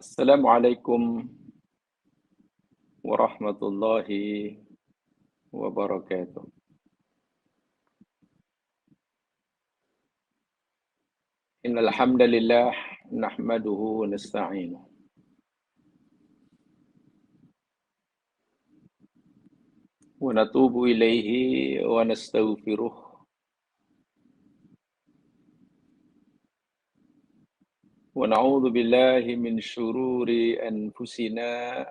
Assalamualaikum warahmatullahi wabarakatuh. Innal hamdalillah nahmaduhu wa nasta'inuhu wa natubu ilaihi wa nastaghfiruh wa na'udzu billahi min syururi anfusina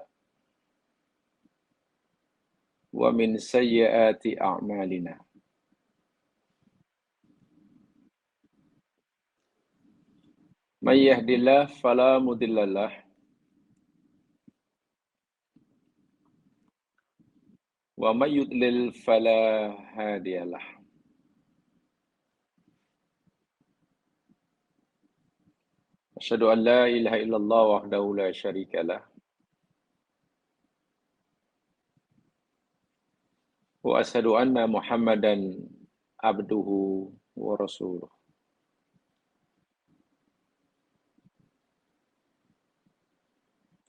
wa min sayyiati a'malina. May yahdihillahu fala mudhillalah wa may yudlil fala hadiyalah. Asyhadu an la ilaha illallah wahdahu la syarikalah wa asyhadu anna Muhammadan abduhu wa rasuluh.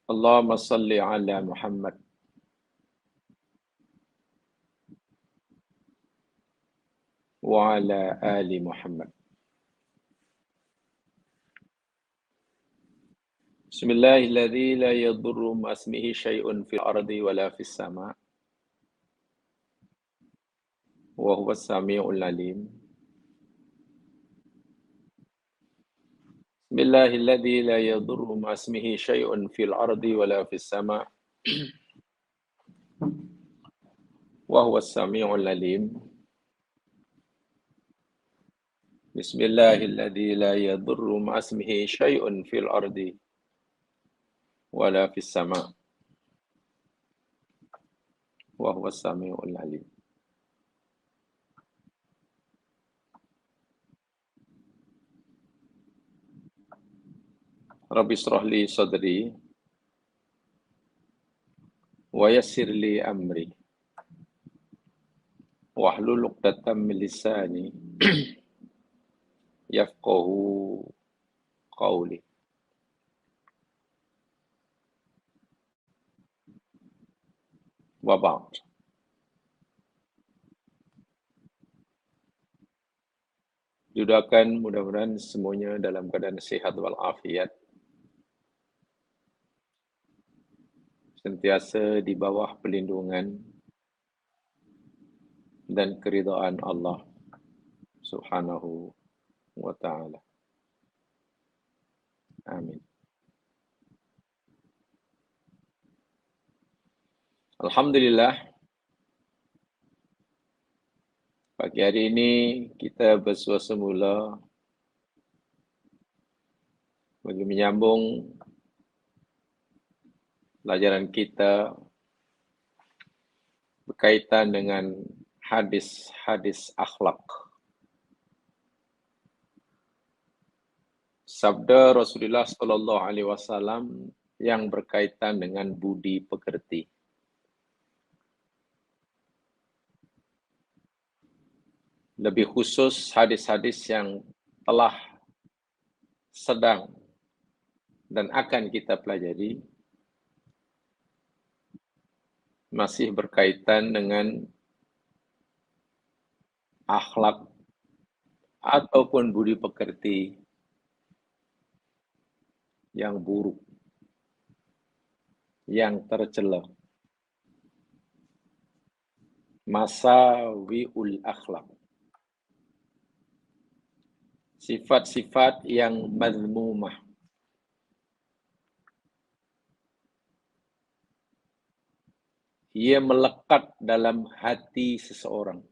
Allahumma salli ala Muhammad wa ala ali Muhammad. Bismillahilladzi la yadurru ma'asmihi syai'un fil ardi wala fis sama' wa huwas sami'ul alim. Bismillahilladzi la yadurru ma'asmihi syai'un fil ardi wala fis sama' wa huwas sami'ul alim. Bismillahilladzi la yadurru ma'asmihi syai'un fil ardi wala fis sama' wa huwas sami'ul alim. Rabbi shrah li sadri wa yassir li amri wahlul 'uqdatam min lisani yafqahu qawli. Wa ba'd. Didoakan mudah-mudahan semuanya dalam keadaan sehat walafiat, sentiasa di bawah pelindungan dan keridhaan Allah Subhanahu wa ta'ala. Amin. Alhamdulillah, pagi hari ini kita bersua semula bagi menyambung pelajaran kita berkaitan dengan hadis-hadis akhlak. Sabda Rasulullah sallallahu alaihi wasallam yang berkaitan dengan budi pekerti. Lebih khusus hadis-hadis yang telah, sedang, dan akan kita pelajari masih berkaitan dengan akhlak ataupun budi pekerti yang buruk, yang tercela. Masawi'ul akhlak. Sifat-sifat yang mazmumah. Ia melekat dalam hati seseorang.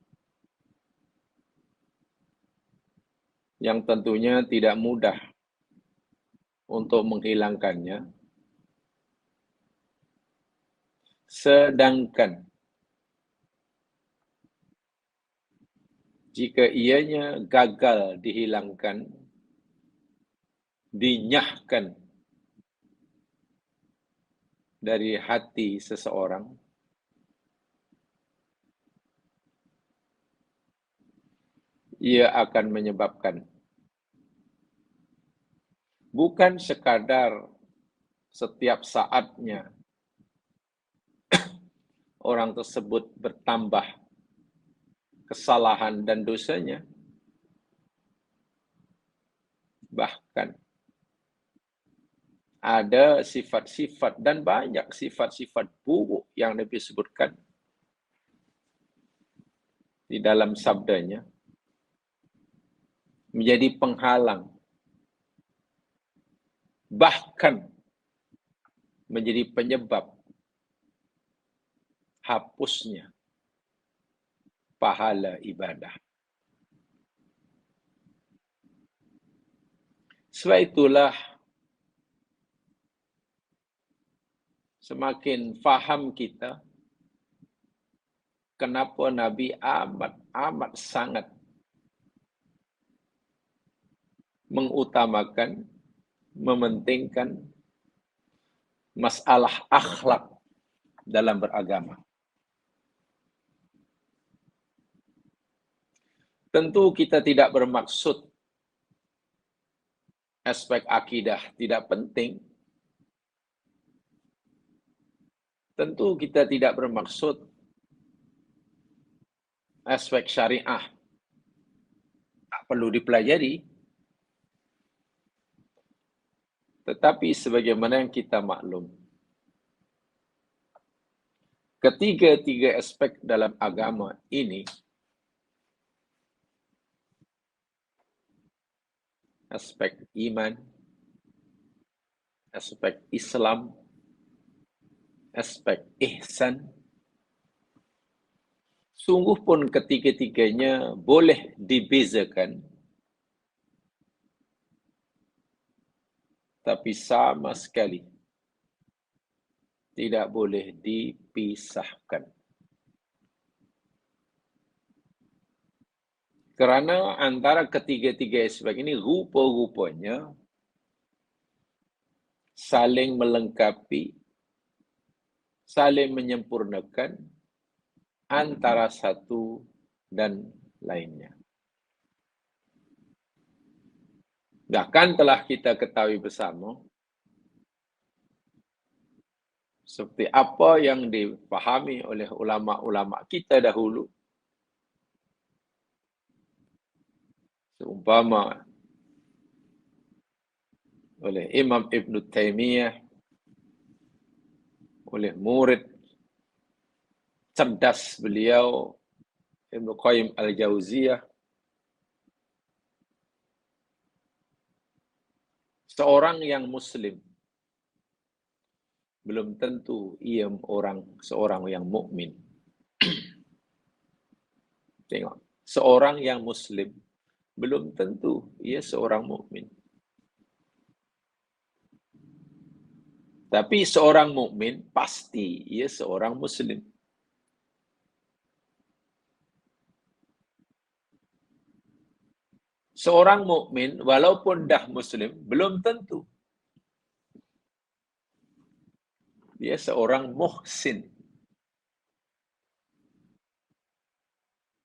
Yang tentunya tidak mudah untuk menghilangkannya. Sedangkan jika ianya gagal dihilangkan, dinyahkan dari hati seseorang, ia akan menyebabkan bukan sekadar setiap saatnya orang tersebut bertambah kesalahan dan dosanya, bahkan ada sifat-sifat dan banyak sifat-sifat buruk yang Nabi sebutkan di dalam sabdanya, menjadi penghalang, bahkan menjadi penyebab hapusnya pahala ibadah. Sebab itulah semakin faham kita kenapa Nabi amat sangat mengutamakan, mementingkan masalah akhlak dalam beragama. Tentu kita tidak bermaksud aspek akidah tidak penting. Tentu kita tidak bermaksud aspek syariah tak perlu dipelajari. Tetapi sebagaimana yang kita maklum, ketiga-tiga aspek dalam agama ini, aspek iman, aspek Islam, aspek ihsan, sungguh pun ketiga-tiganya boleh dibezakan, tapi sama sekali tidak boleh dipisahkan. Kerana antara ketiga-tiga aspek ini rupa-rupanya saling melengkapi, saling menyempurnakan antara satu dan lainnya. Bahkan telah kita ketahui bersama, seperti apa yang dipahami oleh ulama-ulama kita dahulu, seumpama oleh Imam Ibn Taymiyah, oleh murid cerdas beliau Ibn Qayyim Al-Jauziyah, seorang yang muslim belum tentu ia seorang yang mukmin. Tengok, seorang yang muslim belum tentu ia seorang mukmin. Tapi seorang mukmin pasti ia seorang muslim. Seorang mukmin walaupun dah muslim belum tentu dia seorang muhsin.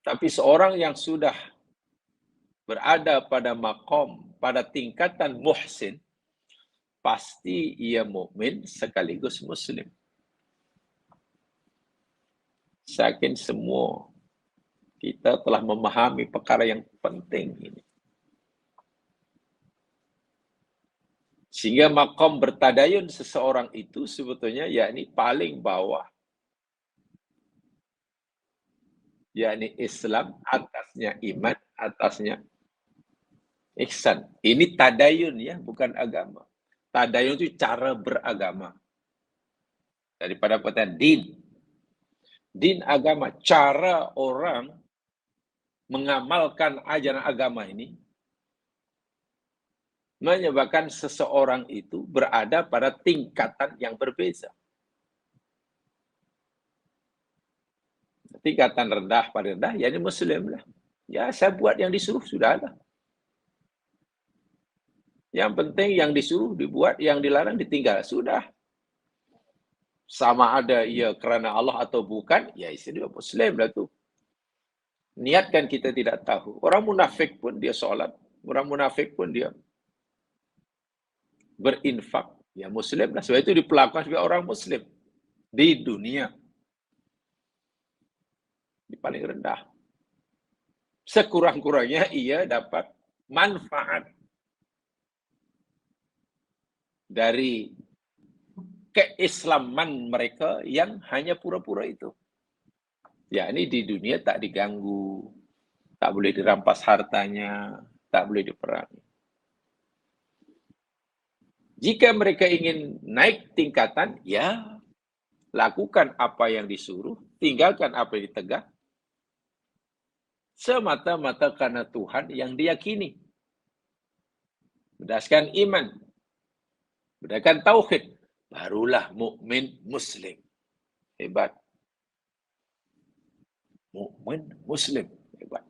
Tapi seorang yang sudah berada pada maqam, pada tingkatan muhsin, pasti ia mukmin sekaligus muslim. Saking semua kita telah memahami perkara yang penting ini. Sehingga maqam bertadayun seseorang itu sebetulnya yakni paling bawah. Yakni Islam, atasnya iman, atasnya ihsan. Ini tadayun ya, bukan agama. Tadayun itu cara beragama. Daripada perkataan din. Din agama, cara orang mengamalkan ajaran agama ini menyebabkan seseorang itu berada pada tingkatan yang berbeza. Tingkatan rendah pada rendah, ya ini muslim lah. Ya, saya buat yang disuruh, sudahlah. Yang penting yang disuruh dibuat, yang dilarang ditinggal, sudah. Sama ada ia kerana Allah atau bukan, ya istilah muslim lah tu. Niat kan kita tidak tahu. Orang munafik pun dia solat. Orang munafik pun dia berinfak. Ya Muslim lah. Sebab itu diperlakukan sebagai orang Muslim di dunia. Di paling rendah. Sekurang-kurangnya ia dapat manfaat dari keislaman mereka yang hanya pura-pura itu. Ya, ini di dunia tak diganggu, tak boleh dirampas hartanya, tak boleh diperangi. Jika mereka ingin naik tingkatan, ya lakukan apa yang disuruh, tinggalkan apa yang ditegah, semata-mata karena Tuhan yang diyakini. Berdasarkan iman, berdasarkan tauhid, barulah mukmin muslim. Hebat. Mukmin muslim. Hebat.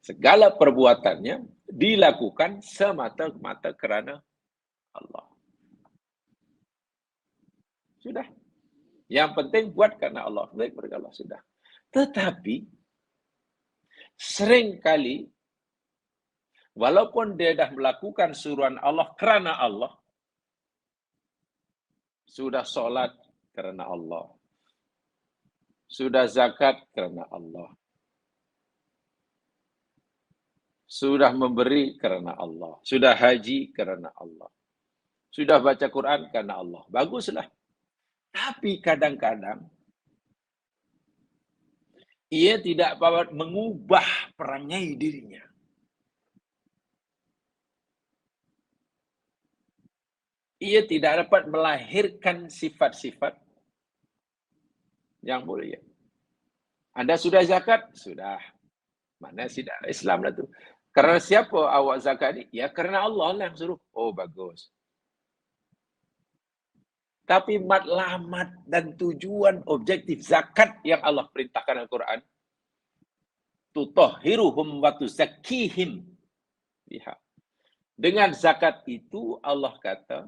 Segala perbuatannya dilakukan semata-mata kerana Allah. Sudah. Yang penting buat kerana Allah. Baik kepada Allah. Sudah. Tetapi, seringkali, walaupun dia dah melakukan suruhan Allah kerana Allah, sudah solat kerana Allah, sudah zakat kerana Allah, sudah memberi kerana Allah, sudah haji kerana Allah, sudah baca Quran kerana Allah. Baguslah. Tapi kadang-kadang ia tidak dapat mengubah perangai dirinya. Ia tidak dapat melahirkan sifat-sifat yang mulia. Anda sudah zakat? Sudah. Mana sudah Islam lah tu. Kerana siapa awak zakat ni? Ya kerana Allah lah yang suruh. Oh bagus. Tapi matlamat dan tujuan objektif zakat yang Allah perintahkan Al-Quran, tutahhiruhum wa tuzakkihim biha. Dengan zakat itu Allah kata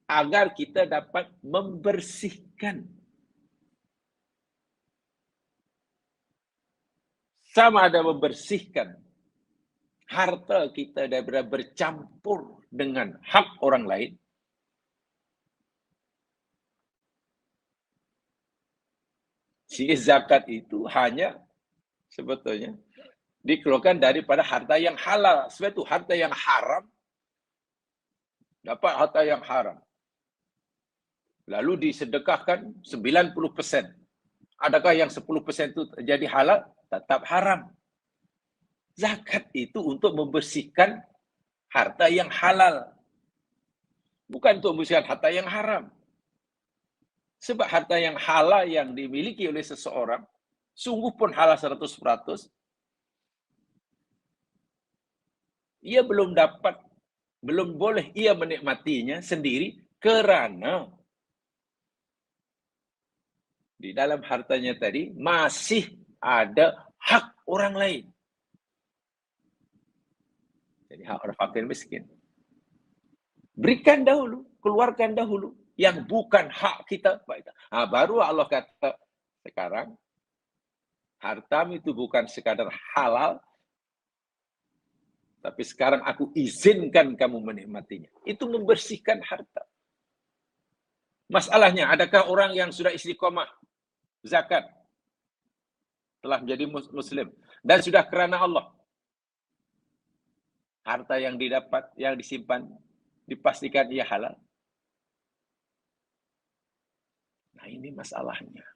agar kita dapat membersihkan. Sama ada membersihkan harta kita daripada bercampur dengan hak orang lain, si zakat itu hanya sebetulnya dikeluarkan daripada harta yang halal. Sebab itu harta yang haram, dapat harta yang haram, lalu disedekahkan 90%. Adakah yang 10% itu jadi halal? Tetap haram. Zakat itu untuk membersihkan harta yang halal. Bukan untuk membersihkan harta yang haram. Sebab harta yang halal yang dimiliki oleh seseorang, sungguh pun halal 100%, ia belum boleh ia menikmatinya sendiri kerana di dalam hartanya tadi masih ada hak orang lain. Jadi hak orang fakir miskin. Berikan dahulu, keluarkan dahulu yang bukan hak kita. Baru Allah kata sekarang hartamu itu bukan sekadar halal, tapi sekarang aku izinkan kamu menikmatinya. Itu membersihkan harta. Masalahnya, adakah orang yang sudah istiqomah zakat, telah menjadi muslim, dan sudah kerana Allah, harta yang didapat, yang disimpan, dipastikan ia halal? Nah ini masalahnya.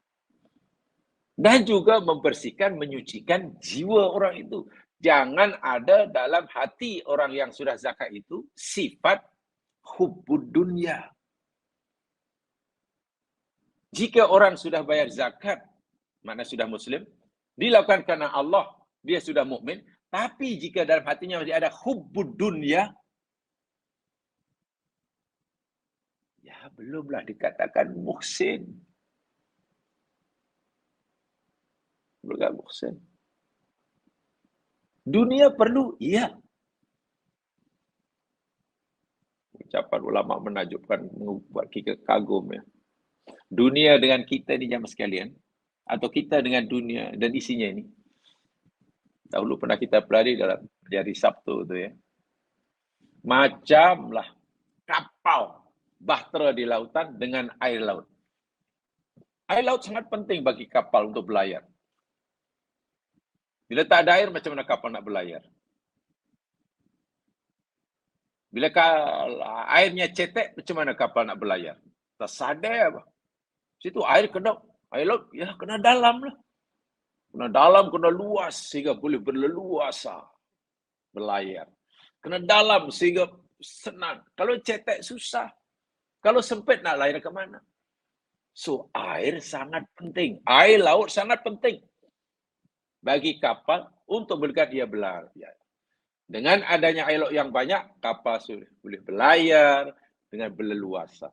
Dan juga membersihkan, menyucikan jiwa orang itu. Jangan ada dalam hati orang yang sudah zakat itu sifat hubbud dunya. Jika orang sudah bayar zakat, mana sudah muslim, dilakukan karena Allah, dia sudah mukmin. Tapi jika dalam hatinya masih ada hubbud dunya, ya belumlah dikatakan muhsin. Belum muhsin. Dunia perlu, iya. Ucapan ulama menakjubkan, membuat kita kagum ya. Dunia dengan kita ni jamaah sekalian, atau kita dengan dunia dan isinya ini. Dahulu pernah kita pelajari dalam hari Sabtu tu ya. Macamlah kapal bahtera di lautan dengan air laut. Air laut sangat penting bagi kapal untuk berlayar. Bila tak ada air, macam mana kapal nak berlayar? Bila airnya cetek, macam mana kapal nak berlayar? Tersadar apa? Situ air kena, air laut, ya kena dalam lah. Kena dalam, kena luas sehingga boleh berleluasa berlayar. Kena dalam sehingga senang. Kalau cetek susah. Kalau sempit nak layar ke mana? So, air sangat penting. Air laut sangat penting bagi kapal untuk berkat dia berlayar. Dengan adanya air laut yang banyak, kapal sudah boleh berlayar dengan berleluasa.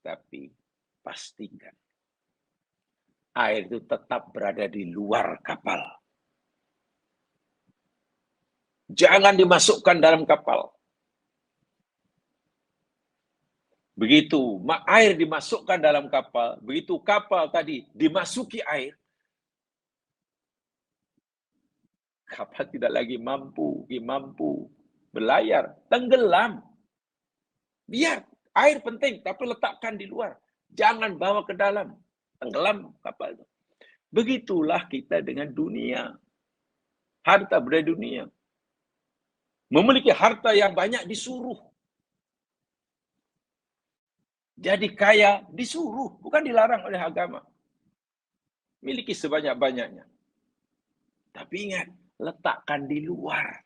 Tapi pastikan air itu tetap berada di luar kapal. Jangan dimasukkan dalam kapal. Begitu air dimasukkan dalam kapal, begitu kapal tadi dimasuki air, kapal tidak lagi mampu berlayar, tenggelam. Biar air penting, tapi letakkan di luar. Jangan bawa ke dalam, tenggelam kapal itu. Begitulah kita dengan dunia. Harta benda dunia. Memiliki harta yang banyak disuruh. Jadi kaya disuruh, bukan dilarang oleh agama. Miliki sebanyak-banyaknya. Tapi ingat, letakkan di luar.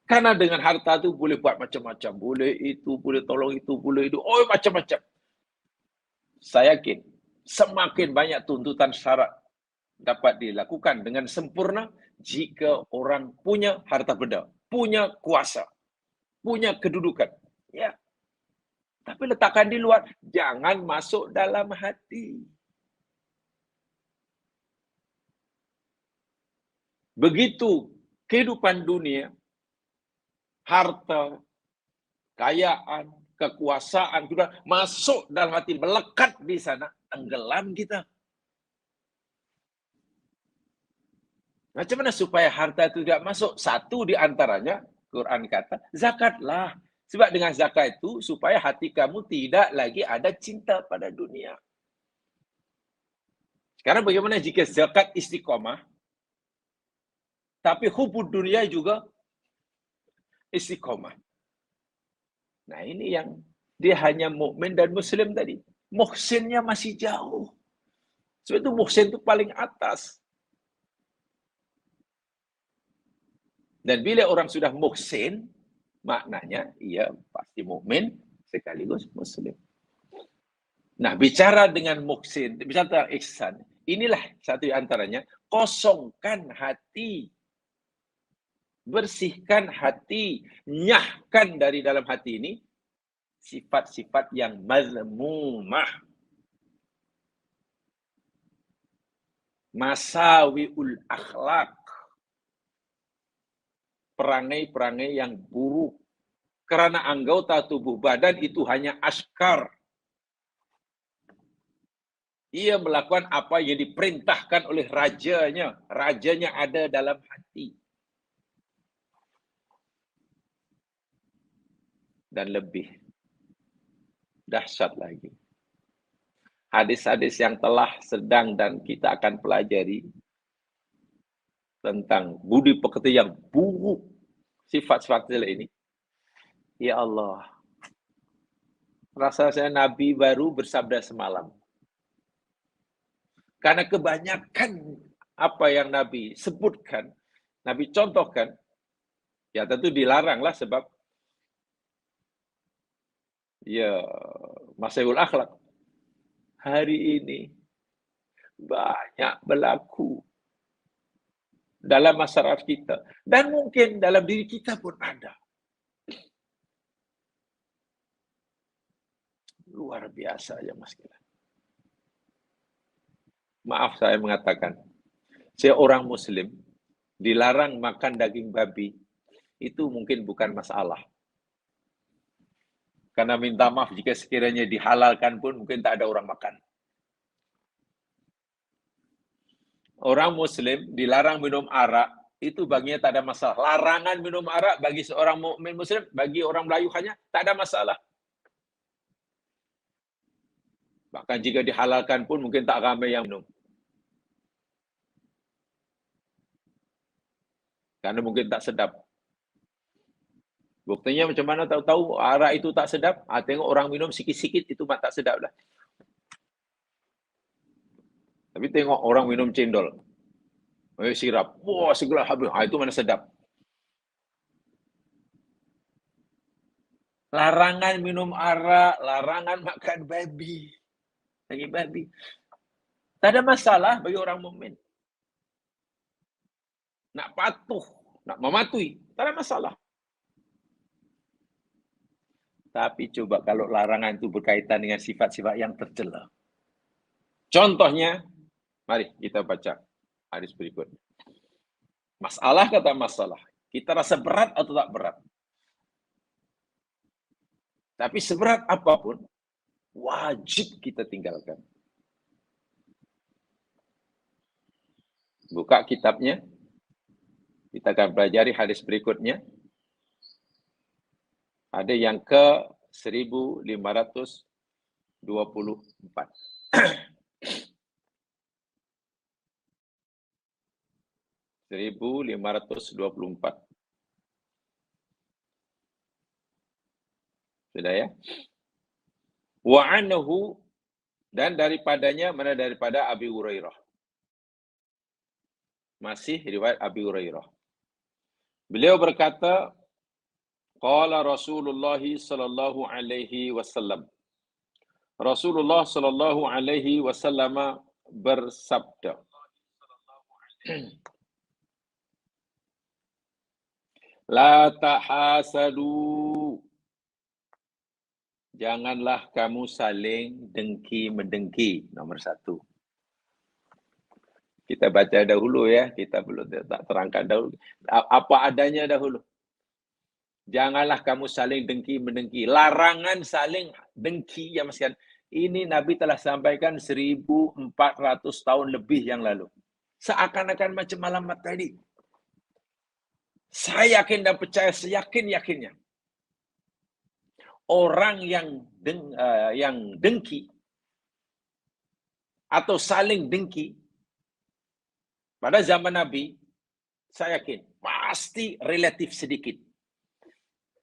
Karena dengan harta itu boleh buat macam-macam. Boleh itu, boleh tolong itu, boleh itu. Oh, macam-macam. Saya yakin, semakin banyak tuntutan syarat dapat dilakukan dengan sempurna jika orang punya harta benda, punya kuasa, punya kedudukan. Ya. Tapi letakkan di luar, jangan masuk dalam hati. Begitu kehidupan dunia, harta, kekayaan, kekuasaan sudah masuk dalam hati, melekat di sana, tenggelam kita. Macam mana supaya harta itu tidak masuk? Satu di antaranya, Quran kata, zakatlah. Sebab dengan zakat itu, supaya hati kamu tidak lagi ada cinta pada dunia. Sekarang bagaimana jika zakat istiqomah, tapi hubud dunia juga istiqomah. Nah ini yang dia hanya mukmin dan muslim tadi. Muhsinnya masih jauh. Sebab itu muhsin itu paling atas. Dan bila orang sudah muhsin, maknanya ia pasti mukmin sekaligus muslim. Nah, bicara dengan muhsin, bicara tentang ihsan, inilah satu di antaranya, kosongkan hati. Bersihkan hati, nyahkan dari dalam hati ini sifat-sifat yang mazmumah. Masawiul akhlak. Perangai-perangai yang buruk. Karena anggota tubuh badan itu hanya askar. Ia melakukan apa yang diperintahkan oleh rajanya. Rajanya ada dalam hati. Dan lebih dahsyat lagi. Hadis-hadis yang telah sedang dan kita akan pelajari tentang budi pekerti yang buruk, sifat-sifat ini. Ya Allah, rasa saya Nabi baru bersabda semalam. Karena kebanyakan apa yang Nabi sebutkan, Nabi contohkan, ya tentu dilaranglah sebab ya masalah akhlak. Hari ini banyak berlaku dalam masyarakat kita. Dan mungkin dalam diri kita pun ada. Luar biasa ya Mas Kila. Maaf saya mengatakan, seorang muslim dilarang makan daging babi, itu mungkin bukan masalah. Karena minta maaf jika sekiranya dihalalkan pun mungkin tak ada orang makan. Orang muslim dilarang minum arak, itu baginya tak ada masalah. Larangan minum arak bagi seorang mukmin muslim, bagi orang Melayu hanya tak ada masalah. Bahkan jika dihalalkan pun mungkin tak ramai yang minum. Karena mungkin tak sedap. Buktinya macam mana tahu-tahu arak itu tak sedap? Tengok orang minum sikit-sikit itu mak tak sedap dah. Tapi tengok orang minum cendol. Sirap. Wah, segala habis. Itu mana sedap. Larangan minum arak, larangan makan babi. Daging babi. Tak ada masalah bagi orang mukmin. Nak patuh, nak mematuhi, tak ada masalah. Tapi coba kalau larangan itu berkaitan dengan sifat-sifat yang tercela. Contohnya, mari kita baca hadis berikut. Masalah kata masalah. Kita rasa berat atau tak berat? Tapi seberat apapun, wajib kita tinggalkan. Buka kitabnya. Kita akan pelajari hadis berikutnya. Ada yang ke 1524. 1524. Sudah ya? Wa anhu, dan daripadanya, mana daripada Abi Hurairah. Masih riwayat Abi Hurairah. Beliau berkata, qala Rasulullah sallallahu alaihi wasallam. Rasulullah sallallahu alaihi wasallam bersabda. La tahasadu. Janganlah kamu saling dengki-mendengki. Nomor 1. Kita baca dahulu ya, kita belum tak terangkan dahulu. Apa adanya dahulu. Janganlah kamu saling dengki-mendengki. Larangan saling dengki ya Mas kan. Ini Nabi telah sampaikan 1400 tahun lebih yang lalu. Seakan-akan macam alamat tadi. Saya yakin dan percaya seyakin-yakinnya. Orang yang dengki atau saling dengki pada zaman Nabi, saya yakin pasti relatif sedikit.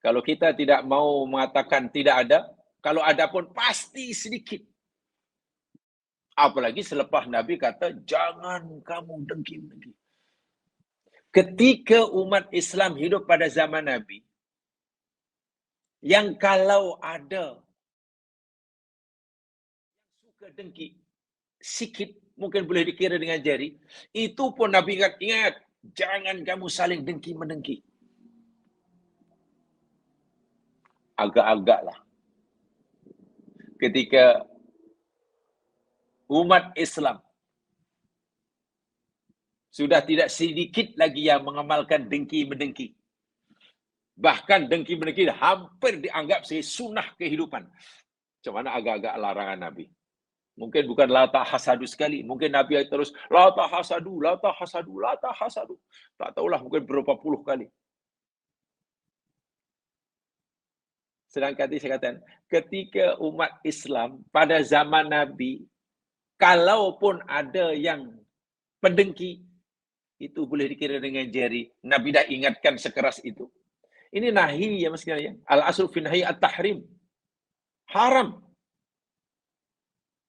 Kalau kita tidak mau mengatakan tidak ada, kalau ada pun pasti sedikit. Apalagi selepas Nabi kata, jangan kamu dengki-dengki. Ketika umat Islam hidup pada zaman Nabi, yang kalau ada suka dengki, sikit, mungkin boleh dikira dengan jari, itu pun Nabi ingat, jangan kamu saling dengki-mendengki. Agak-agaklah. Ketika umat Islam sudah tidak sedikit lagi yang mengamalkan dengki-mendengki. Bahkan dengki-mendengki hampir dianggap sebagai sunnah kehidupan. Macam mana agak-agak larangan Nabi. Mungkin bukan la tahasadu sekali. Mungkin Nabi terus la tahasadu, la tahasadu, la tahasadu. Tak tahulah mungkin berapa puluh kali. Sedangkan tadi saya katakan, ketika umat Islam pada zaman Nabi, kalaupun ada yang pendengki, itu boleh dikira dengan jari. Nabi dah ingatkan sekeras itu. Ini nahi ya mas sekalian. Al-aslu fi nahi at-tahrim. Haram.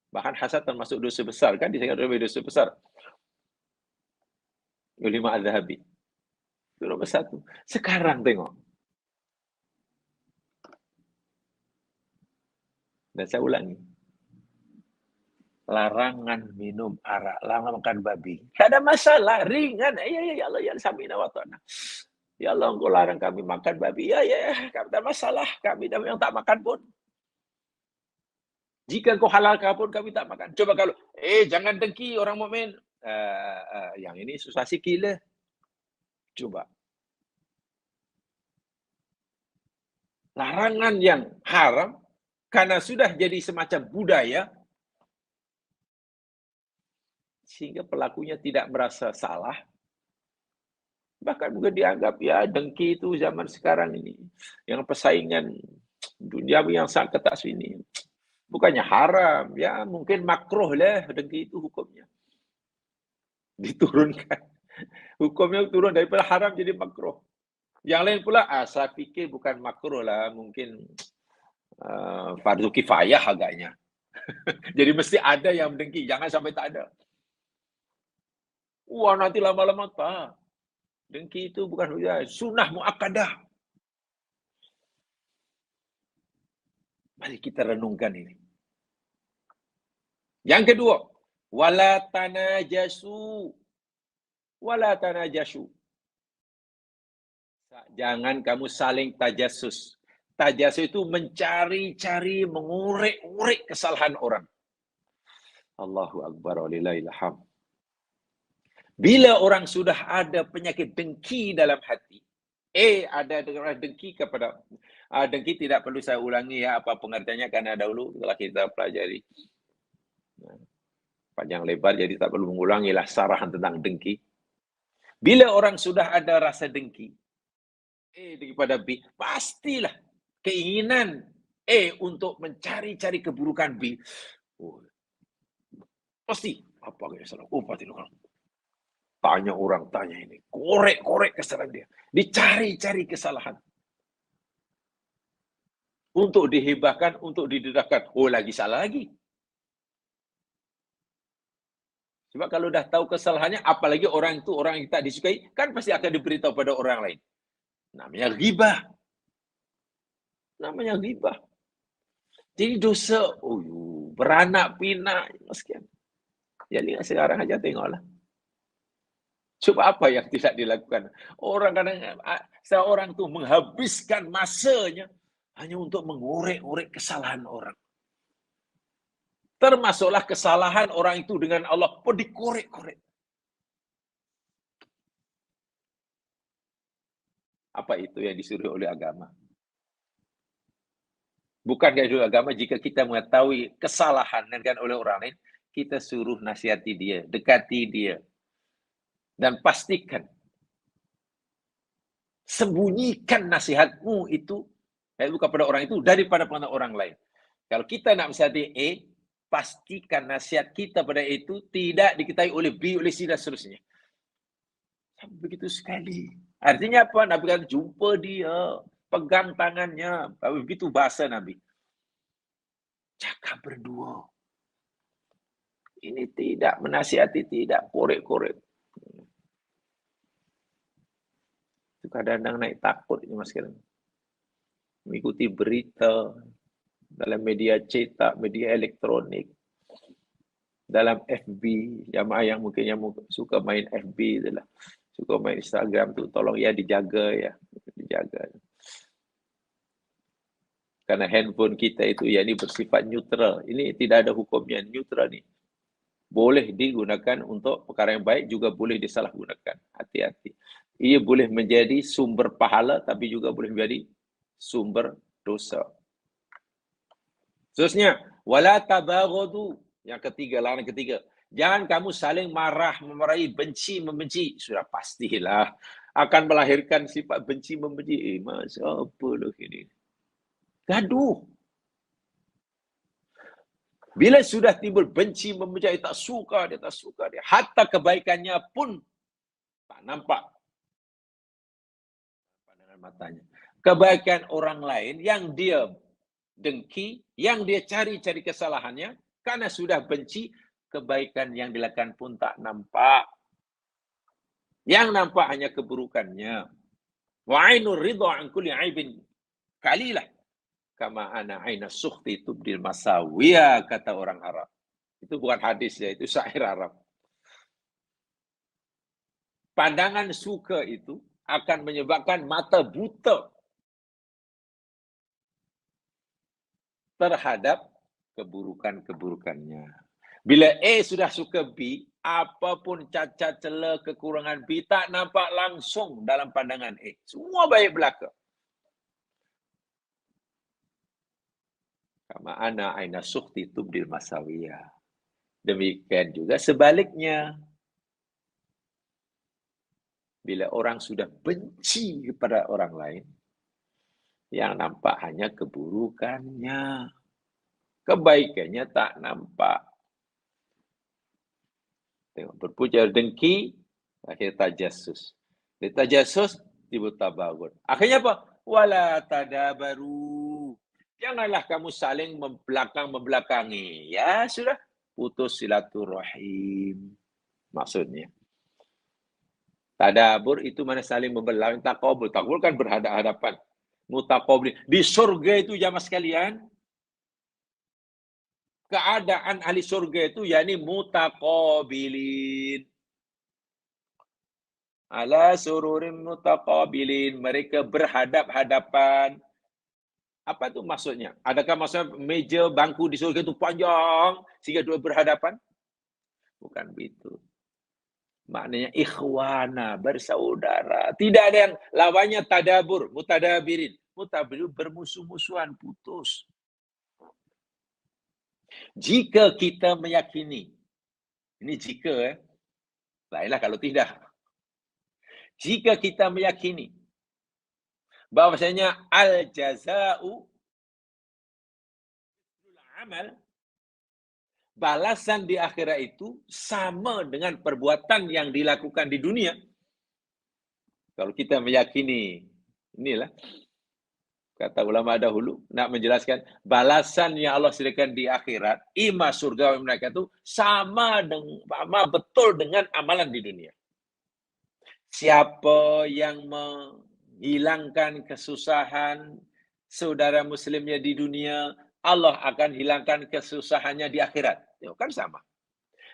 Bahkan hasad termasuk dosa besar kan, disebut dosa besar. Ulama Az-Zahabi. Itu nomor 1. Sekarang tengok. Dan saya ulangi. Larangan minum arak, larangan makan babi. Tak ada masalah, ringan. Ya Allah, ya samina wa ta'na. Ya Allah, engkau larang kami makan babi. Ya, tak ada masalah. Kami yang tak makan pun. Jika kau halalkan pun kami tak makan. Coba kalau, jangan dengki orang mukmin. Yang ini susah sikit lah. Coba. Larangan yang haram, karena sudah jadi semacam budaya, sehingga pelakunya tidak merasa salah, Bahkan mungkin dianggap ya dengki itu zaman sekarang ini yang persaingan duniawi yang sangat ketat ini. Bukannya haram, ya mungkin makruh lah dengki itu hukumnya. Diturunkan. Hukumnya turun daripada haram jadi makruh. Yang lain pula, saya pikir bukan makruh lah, mungkin fardu kifayah agaknya. Jadi mesti ada yang mendengki, jangan sampai tak ada. Wah, nanti lama-lama tak. Dengki itu bukan hujah, sunnah muakkadah. Mari kita renungkan ini. Yang kedua, wala tanajasu. Wala tanajasu. Jangan kamu saling tajasus. Tajasus itu mencari-cari, mengurek-urek kesalahan orang. Allahu Akbar walillahil hamd. Bila orang sudah ada penyakit dengki dalam hati, ada dengki kepada dengki tidak perlu saya ulangi ya apa pengertiannya karena dahulu telah kita pelajari panjang lebar jadi tak perlu mengulangilah sarahan tentang dengki. Bila orang sudah ada rasa dengki daripada B, pastilah keinginan untuk mencari-cari keburukan B. Pasti apa yang salah? Pasti orang. Tanya orang, tanya ini. Korek-korek kesalahan dia. Dicari-cari kesalahan. Untuk dihibahkan, untuk didedahkan. Oh, lagi salah lagi. Sebab kalau dah tahu kesalahannya, apalagi orang itu, orang yang tak disukai, kan pasti akan diberitahu pada orang lain. Namanya ghibah. Namanya ghibah. Jadi dosa, beranak pinak. Sekian. Jadi sekarang aja tengoklah. Coba apa yang tidak dilakukan? Orang kadang seorang tuh menghabiskan masanya hanya untuk mengorek-orek kesalahan orang. Termasuklah kesalahan orang itu dengan Allah pun dikorek-korek. Apa itu yang disuruh oleh agama? Bukan disuruh agama jika kita mengetahui kesalahan dengan oleh orang lain, kita suruh nasihati dia, dekati dia. Dan pastikan sembunyikan nasihatmu itu kepada orang itu daripada orang lain. Kalau kita nak nasihati pastikan nasihat kita pada itu tidak diketahui oleh B, oleh C dan seterusnya. Begitu sekali. Artinya apa? Nabi kata jumpa dia, pegang tangannya. Begitu bahasa Nabi. Cakap berdua. Ini tidak menasihati, tidak korek-korek. Kadang-kadang naik takut ini mas sekalian. Mengikuti berita dalam media cetak, media elektronik, dalam FB, jamaah yang mungkin yang suka main FB itulah, suka main Instagram tu, tolong ya dijaga ya, dijaga. Karena handphone kita itu ya ini bersifat neutral. Ini tidak ada hukumnya neutral ni. Boleh digunakan untuk perkara yang baik, juga boleh disalahgunakan. Hati-hati. Ia boleh menjadi sumber pahala, tapi juga boleh menjadi sumber dosa. Seterusnya, wala tabaghadu. Yang ketiga, larangan ketiga. Jangan kamu saling marah, memarahi, benci, membenci. Sudah pastilah akan melahirkan sifat benci, membenci. Masa apa lah ini? Gaduh. Bila sudah timbul benci, membenci, dia tak suka dia. Hatta kebaikannya pun tak nampak pandangan matanya. Kebaikan orang lain yang dia dengki, yang dia cari-cari kesalahannya, karena sudah benci, kebaikan yang dilakukan pun tak nampak. Yang nampak hanya keburukannya. Wa ainur ridha an kulli aibin qalilah. Kama ana aina sukhti tubdil masawiya, kata orang Arab. Itu bukan hadis ya, itu syair Arab. Pandangan suka itu akan menyebabkan mata buta terhadap keburukan-keburukannya. Bila A sudah suka B, apapun cacat celah kekurangan B tak nampak langsung dalam pandangan A. Semua baik belaka. Kama ana aina sukhti tubdil masawiyah. Demikian juga sebaliknya. Bila orang sudah benci kepada orang lain, yang nampak hanya keburukannya. Kebaikannya tak nampak. Tengok, berpuja dengki, akhirnya tajasus. Dia tajasus, tiba tabagun. Akhirnya apa? Wala tadabaru. Janganlah kamu saling membelakangi. Ya sudah, putus silaturahim. Maksudnya. Tadabur itu mana saling membelakang. Takabul. Takabul kan berhadapan-hadapan. Mutaqabilin. Di surga itu jamaah sekalian, keadaan ahli surga itu yakni mutaqabilin. Ala sururin mutaqabilin. Mereka berhadap-hadapan. Apa itu maksudnya? Adakah maksudnya meja bangku di surga itu panjang sehingga dua berhadapan? Bukan begitu. Maknanya ikhwana, bersaudara. Tidak ada yang lawannya tadabur, mutadabirin. Mutadabirin bermusuh-musuhan, putus. Jika kita meyakini, ini jika lainlah kalau tidak. Jika kita meyakini bahwasanya al-jaza'u amal, balasan di akhirat itu sama dengan perbuatan yang dilakukan di dunia. Kalau kita meyakini, inilah kata ulama dahulu nak menjelaskan balasan yang Allah sediakan di akhirat, ima surga wa neraka itu sama betul dengan amalan di dunia. Siapa yang menghilangkan kesusahan saudara muslimnya di dunia, Allah akan hilangkan kesusahannya di akhirat. Itu kan sama.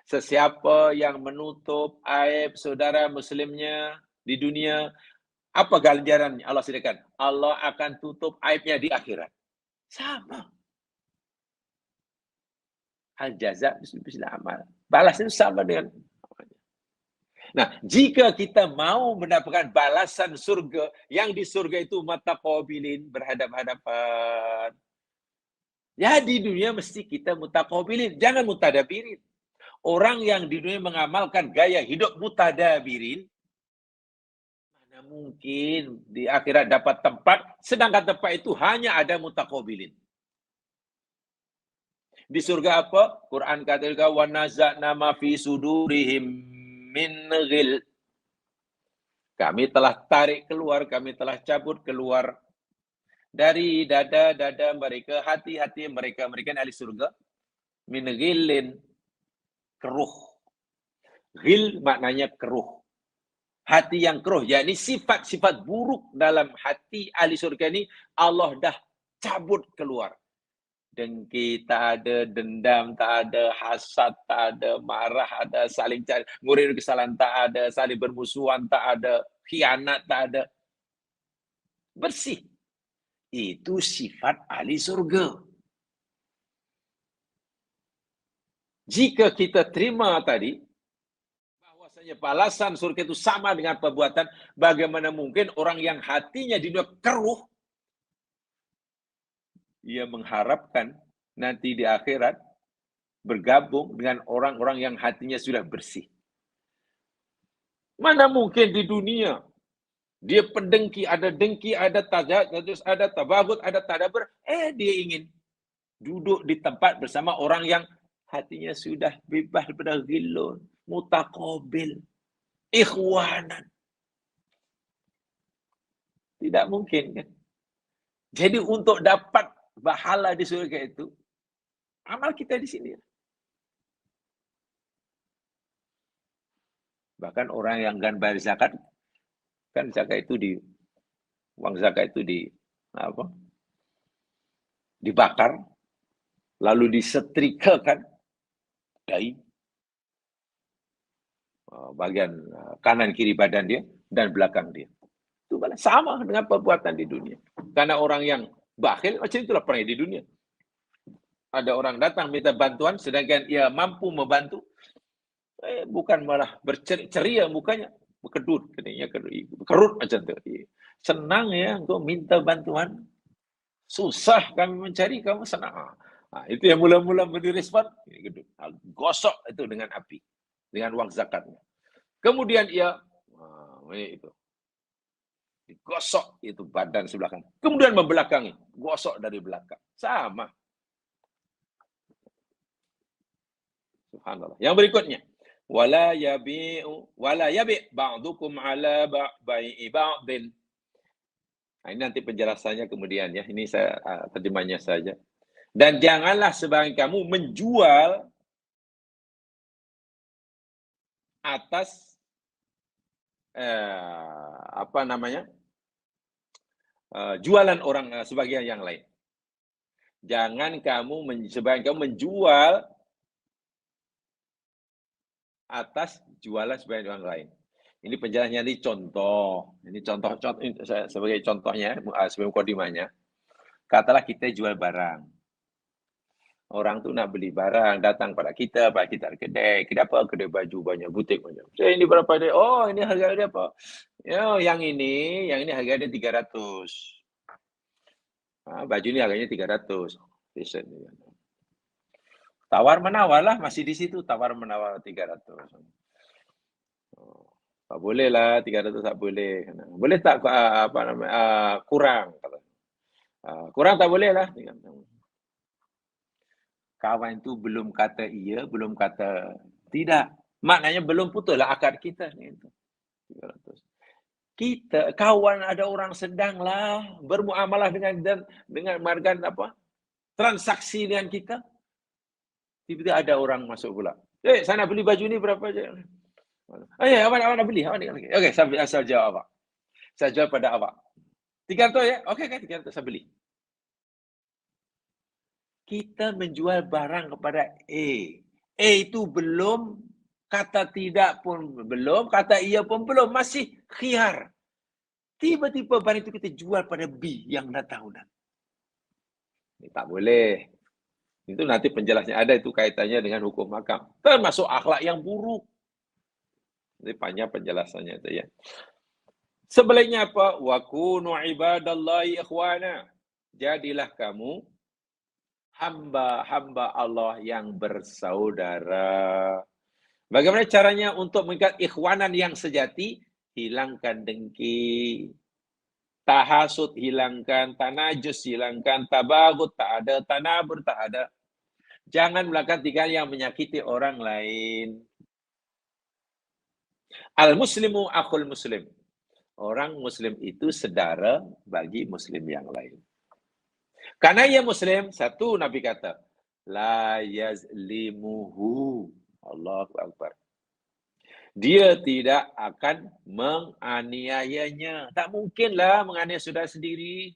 Sesiapa yang menutup aib saudara muslimnya di dunia, apa ganjarannya Allah sediakan? Allah akan tutup aibnya di akhirat. Sama. Al jaza bismil amal. Balas itu sama dengan. Nah, jika kita mau mendapatkan balasan surga, yang di surga itu mutaqabilin, berhadap-hadapan. Ya di dunia mesti kita mutaqabilin, jangan mutadabirin. Orang yang di dunia mengamalkan gaya hidup mutadabirin, mana mungkin di akhirat dapat tempat, sedangkan tempat itu hanya ada mutaqabilin. Di surga apa? Quran katakan wa naza'na ma fi sudurihim min ghil. Kami telah tarik keluar, kami telah cabut keluar dari dada-dada mereka, hati-hati mereka, mereka ahli surga. Min ghilin, keruh. Ghil maknanya keruh. Hati yang keruh, yakni sifat-sifat buruk dalam hati ahli surga ini Allah dah cabut keluar. Dengki tak ada, dendam tak ada, hasad tak ada, marah ada, saling cari, ngurir kesalahan tak ada, saling bermusuhan tak ada, khianat tak ada. Bersih. Itu sifat ahli surga. Jika kita terima tadi, bahwasanya balasan surga itu sama dengan perbuatan, bagaimana mungkin orang yang hatinya di dunia keruh, ia mengharapkan nanti di akhirat bergabung dengan orang-orang yang hatinya sudah bersih. Mana mungkin di dunia dia pendengki, ada tajassus, ada tabaghut, ada tadabbur, dia ingin duduk di tempat bersama orang yang hatinya sudah bebas daripada ghillun, mutaqabil, ikhwanan. Tidak mungkin kan? Jadi untuk dapat pahala di surga itu, amal kita di sini. Bahkan orang yang enggan bayar zakat, kan zakat itu uang zakat itu dibakar, lalu disetrikakan dari bagian kanan kiri badan dia dan belakang dia. Itu sama dengan perbuatan di dunia. Karena orang yang bakhil, macam itulah pernah di dunia. Ada orang datang minta bantuan, sedangkan ia mampu membantu, bukan malah berceria mukanya, berkedut, kerut macam tu. Senang ya engkau minta bantuan, susah kami mencari, kamu senang. Itu yang mula-mula beri respon, gosok itu dengan api, dengan wang zakatnya. Kemudian ia Itu. Digosok itu badan sebelah kanan. Kemudian membelakangi, gosok dari belakang. Sama. Subhanallah. Yang berikutnya, wala yabi' ba'dukum ala bai'i ba'din. Nah, ini nanti penjelasannya kemudian ya. Ini saya terjemahnya saja. Dan janganlah sebagian kamu menjual atas jualan orang sebagian yang lain. Jangan sebagian kamu menjual atas jualan sebagian orang lain. Ini penjelasannya ini contoh. Ini contoh sebagai contohnya, sebagai mukadimahnya. Katalah kita jual barang. Orang tu nak beli barang, datang pada kita kedai. Kenapa? Kedai baju banyak, butik banyak. Saya ini berapa dia? Oh, ini harga dia apa? Ya, yang ini harga dia 300. Baju ini harganya 300. Fashion. Tawar menawar lah, masih di situ tawar menawar 300. Tak boleh lah 300, tak boleh. Boleh tak kurang? Kurang tak boleh lah. Kawan tu belum kata iya, belum kata tidak. Maknanya belum putus lah akad kita ni. 300. Kita kawan ada orang sedang lah bermuamalah dengan margan transaksi dengan kita. Tiba-tiba ada orang masuk pula. Sana beli baju ni berapa je? Ya, awak nak beli. Okey, saya jawab awak. Saya jual pada awak. 300 ya? Okey, 300 saya beli. Kita menjual barang kepada A. A itu belum, kata tidak pun belum, kata iya pun belum, masih khiyar. Tiba-tiba barang itu kita jual pada B yang dah tahu dah. Ini tak boleh. Itu nanti penjelasnya ada, itu kaitannya dengan hukum hakam. Termasuk akhlak yang buruk. Ini panjang penjelasannya itu ya. Sebaliknya apa? Wa kunu ibadallahi ikhwana. Jadilah kamu hamba-hamba Allah yang bersaudara. Bagaimana caranya untuk mengikat ikhwanan yang sejati? Hilangkan dengki, tahasud hilangkan, tanajus hilangkan, tabagut tak ada, tanabur tak ada. Jangan melakukan tiga yang menyakiti orang lain. Al-muslimu akhul muslim. Orang muslim itu saudara bagi muslim yang lain. Karena ia muslim, satu Nabi kata, la yazlimuhu. Allahu Akbar. Dia tidak akan menganiayanya. Tak mungkinlah menganiaya saudara sendiri.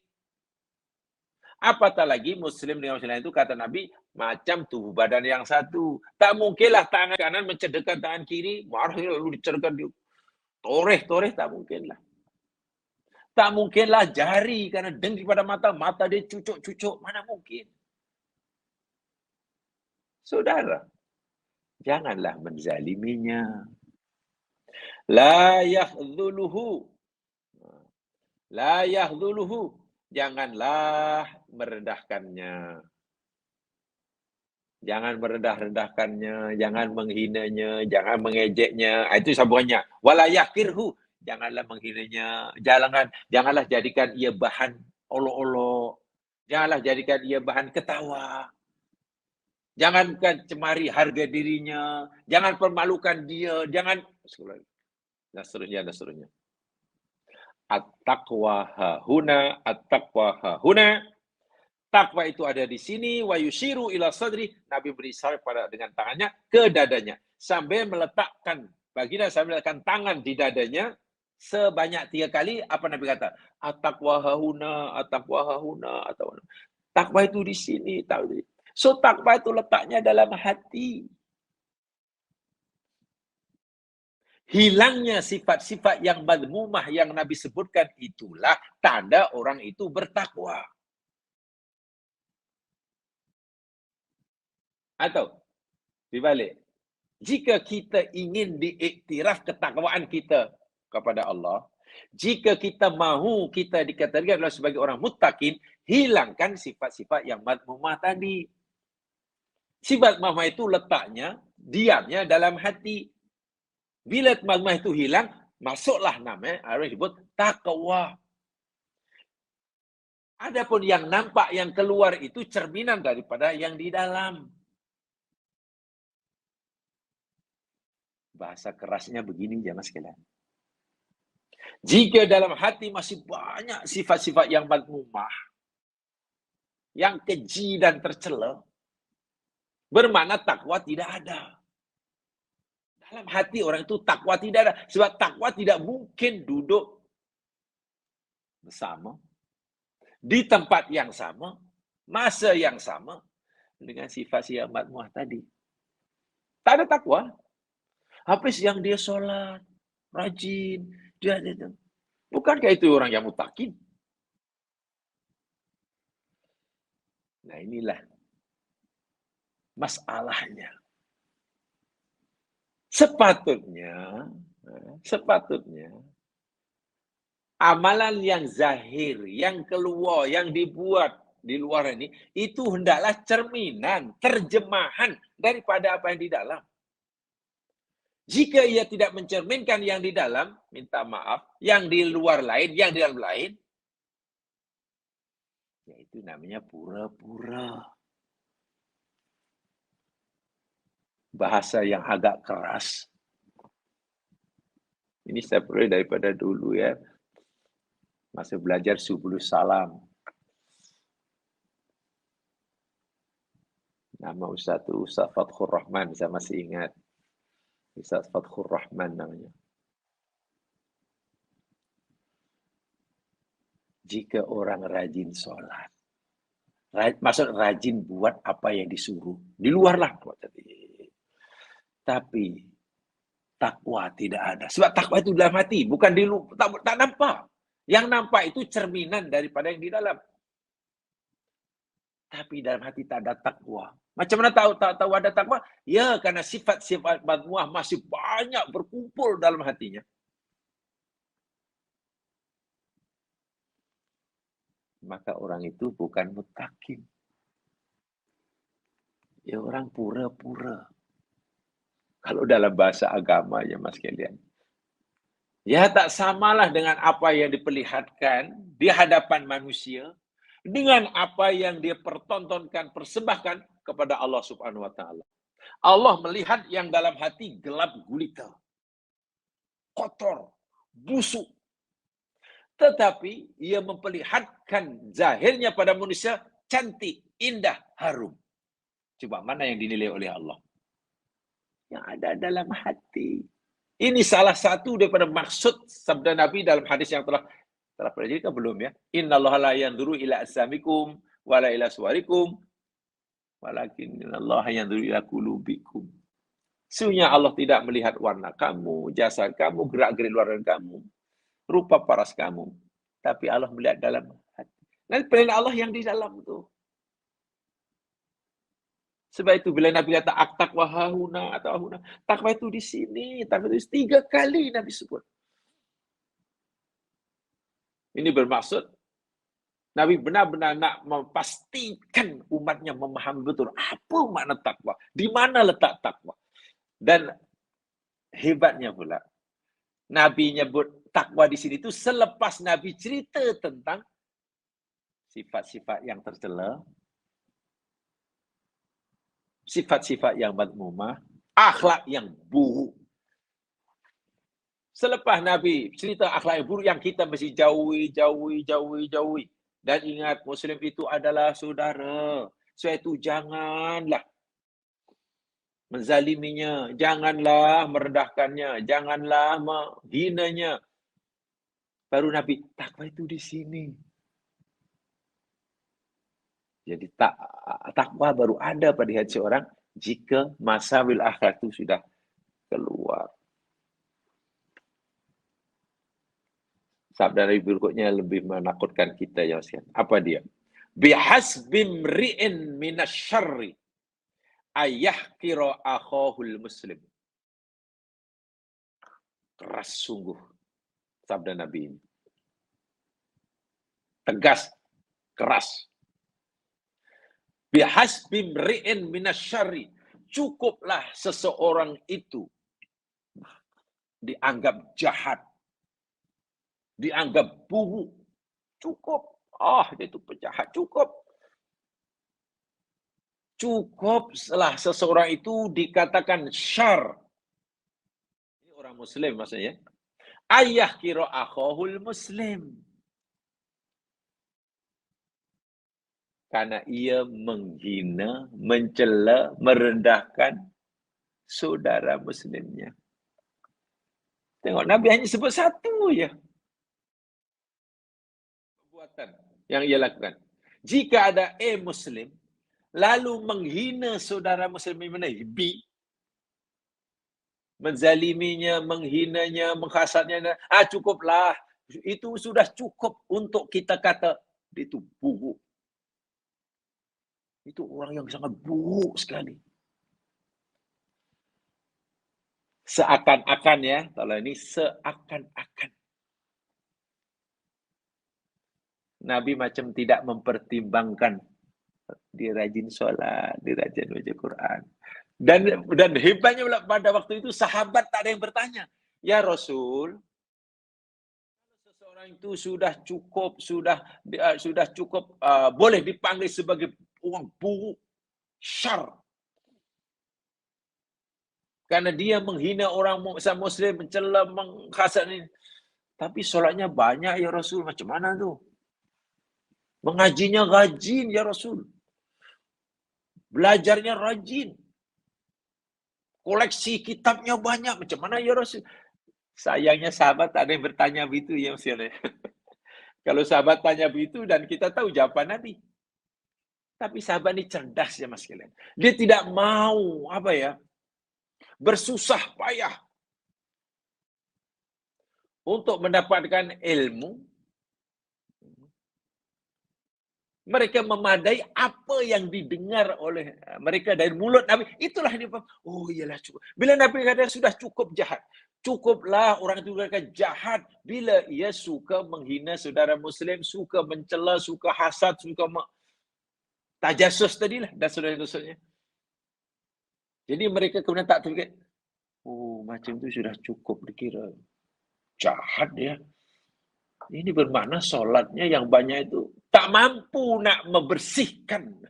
Apatah lagi muslim dengan muslim lain itu, kata Nabi, macam tubuh badan yang satu. Tak mungkinlah tangan kanan mencedekkan tangan kiri, marah lalu dicedekkan dia. Toreh, tak mungkinlah. Tak mungkinlah jari karena dengki pada mata dia cucuk-cucuk. Mana mungkin? Saudara, janganlah menzaliminya. La yakhdhuluhu. La yakhdhuluhu. Janganlah merendahkannya. Jangan merendah-rendahkannya, jangan menghinanya, jangan mengejeknya. Itu sambungannya. Wala yakirhu. Janganlah menghinanya. Janganlah jadikan ia bahan olok-olok. Janganlah jadikan ia bahan ketawa. Jangankan cemari harga dirinya. Jangan permalukan dia. Jangan. Dan seterusnya. At-taqwa hahuna. At-taqwa hahuna. Takwa itu ada di sini, wa yushiru ila sadri. Nabi beri isyarat dengan tangannya ke dadanya sambil meletakkan tangan di dadanya sebanyak 3 kali. Apa Nabi kata? At-taqwa hahuna, at-taqwa hahuna, atau takwa itu di sini. So takwa itu letaknya dalam hati. Hilangnya sifat-sifat yang madmumah yang Nabi sebutkan itulah tanda orang itu bertakwa. Atau dibalik, jika kita ingin diiktiraf ketakwaan kita kepada Allah, jika kita mahu kita dikategorikan adalah sebagai orang muttaqin, hilangkan sifat-sifat yang madmumah tadi. Sifat madmumah itu letaknya, diamnya dalam hati. Bila madmumah itu hilang, Masuklah namanya, ada yang disebut takwa. Adapun yang nampak, yang keluar itu cerminan daripada yang di dalam. Bahasa kerasnya begini, jemaah sekalian. Jika dalam hati masih banyak sifat-sifat yang madmumah, yang keji dan tercela, bermakna takwa tidak ada. Dalam hati orang itu takwa tidak ada. Sebab takwa tidak mungkin duduk bersama, di tempat yang sama, masa yang sama, dengan sifat-sifat madmumah tadi. Tak ada takwa. Habis yang dia solat, rajin, dia. Bukankah itu orang yang mutakin? Nah, inilah masalahnya. Sepatutnya amalan yang zahir, yang keluar, yang dibuat di luar ini, itu hendaklah cerminan, terjemahan daripada apa yang di dalam. Jika ia tidak mencerminkan yang di dalam, minta maaf, yang di luar lain, yang di dalam lain, ya itu namanya pura-pura. Bahasa yang agak keras. Ini saya peroleh daripada dulu ya. Masa belajar Subulus Salam. Nama Ustaz itu Ustaz Fathur Rahman, saya masih ingat. Ustaz Fathur Rahman namanya. Jika orang rajin sholat, maksud rajin buat apa yang disuruh, di luar lah. Tapi takwa tidak ada. Sebab takwa itu dalam hati, bukan di luar, tak nampak. Yang nampak itu cerminan daripada yang di dalam. Tapi dalam hati tak ada takwa. Macam mana tahu ada takwa? Ya, karena sifat-sifat madmuah masih banyak berkumpul dalam hatinya. Maka orang itu bukan muttaqin. Ya, orang pura-pura. Kalau dalam bahasa agama ya Mas kalian. Ya tak samalah dengan apa yang diperlihatkan di hadapan manusia dengan apa yang dia pertontonkan, persembahkan kepada Allah Subhanahu wa taala. Allah melihat yang dalam hati gelap gulita, kotor, busuk. Tetapi ia memperlihatkan zahirnya pada manusia cantik, indah, harum. Coba mana yang dinilai oleh Allah? Yang ada dalam hati. Ini salah satu daripada maksud sabda Nabi dalam hadis yang telah pelajari kan belum ya? Innallaha la yanzuru ila asamikum wala ila suwarikum walakinnallaha yanzuru ila qulubikum. Sesungguhnya Allah tidak melihat warna kamu, jasad kamu, gerak-gerik luar kamu, rupa paras kamu, tapi Allah melihat dalam hati. Dan penilaian Allah yang di dalam itu. Sebab itu bila Nabi kata taqwa hahuna atau hahuna, takwa itu di sini, takwa itu 3 kali Nabi sebut. Ini bermaksud Nabi benar-benar nak memastikan umatnya memahami betul apa makna takwa, di mana letak takwa. Dan hebatnya pula, Nabi nyebut takwa di sini itu selepas Nabi cerita tentang sifat-sifat yang tercela, sifat-sifat yang madmumah, akhlak yang buruk. Selepas Nabi cerita akhlak yang buruk yang kita mesti jauhi. Dan ingat, Muslim itu adalah saudara. Sebab itu janganlah menzaliminya, janganlah merendahkannya, janganlah menghinanya. Baru Nabi, takwa itu di sini. Jadi takwa baru ada pada hati seorang jika masawil akhlak itu sudah keluar. Sabda Nabi berikutnya lebih menakutkan kita ya Mas. Apa dia? Bihasbim ri'in minasyarri ayahkira akhahul muslim. Keras sungguh sabda Nabi ini. Tegas, keras. Bihasbim ri'in minasyarri. Cukuplah seseorang itu dianggap jahat dianggap buruk. Cukup. Dia itu penjahat. Cukup. Cukup setelah seseorang itu dikatakan syar. Ini orang Muslim maksudnya. Ayah kira akhahul Muslim. Karena ia menghina, mencela, merendahkan saudara Muslimnya. Tengok, Nabi hanya sebut satu ya perbuatan yang ia lakukan. Jika ada A Muslim, lalu menghina saudara Muslim mana? B. Menzaliminya, menghinanya, menghasatnya. Cukuplah. Itu sudah cukup untuk kita kata itu buruk. Itu orang yang sangat buruk sekali. Seakan-akan ya, kalau ini seakan-akan. Nabi macam tidak mempertimbangkan. Dia rajin sholat, dia rajin baca Quran. Dan hebatnya pula pada waktu itu sahabat tak ada yang bertanya. Ya Rasul, seseorang itu sudah cukup boleh dipanggil sebagai orang buruk, syar. Karena dia menghina orang Muslim, mencela, menghasad ini. Tapi solatnya banyak ya Rasul, macam mana tu? Mengajinya rajin ya Rasul. Belajarnya rajin. Koleksi kitabnya banyak, macam mana ya Rasul? Sayangnya sahabat tak ada yang bertanya begitu ya Mas. Kalau sahabat tanya begitu dan kita tahu jawaban Nabi. Tapi sahabat ini cerdas ya Mas kalian. Dia tidak mau bersusah payah untuk mendapatkan ilmu. Mereka memadai apa yang didengar oleh mereka dari mulut Nabi. Itulah yang dia, iyalah cukup. Bila Nabi kata sudah cukup jahat. Cukuplah orang itu kata jahat bila ia suka menghina saudara Muslim, suka mencela, suka hasad, suka tajasus tadilah dan saudara-saudaranya. Jadi mereka kemudian tak terfikir, macam itu sudah cukup dikira. Jahat dia. Ini bermakna solatnya yang banyak itu tak mampu nak membersihkan.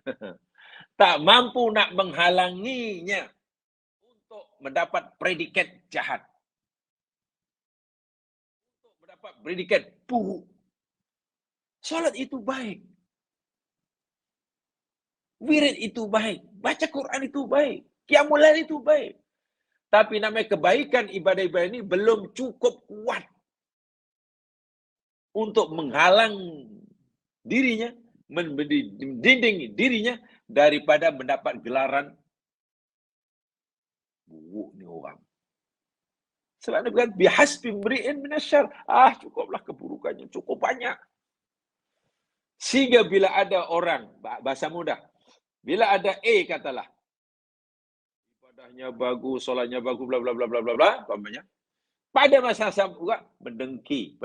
Tak mampu nak menghalanginya untuk mendapat predikat jahat. Untuk mendapat predikat buruk. Solat itu baik. Wirid itu baik. Baca Quran itu baik. Qiyamul Lail itu baik. Tapi namanya kebaikan ibadah-ibadah ini belum cukup kuat untuk menghalang dirinya, mendinding dirinya daripada mendapat gelaran buruk ni orang. Sebab dia bukan bihasbi mri'in minasyarr. Cukuplah keburukannya, cukup banyak. Sehingga bila ada orang, bahasa mudah, bila ada A katalah, ibadahnya bagus, solatnya bagus, bla bla bla bla bla bla, umpamanya. Pada masa sama juga pendengki,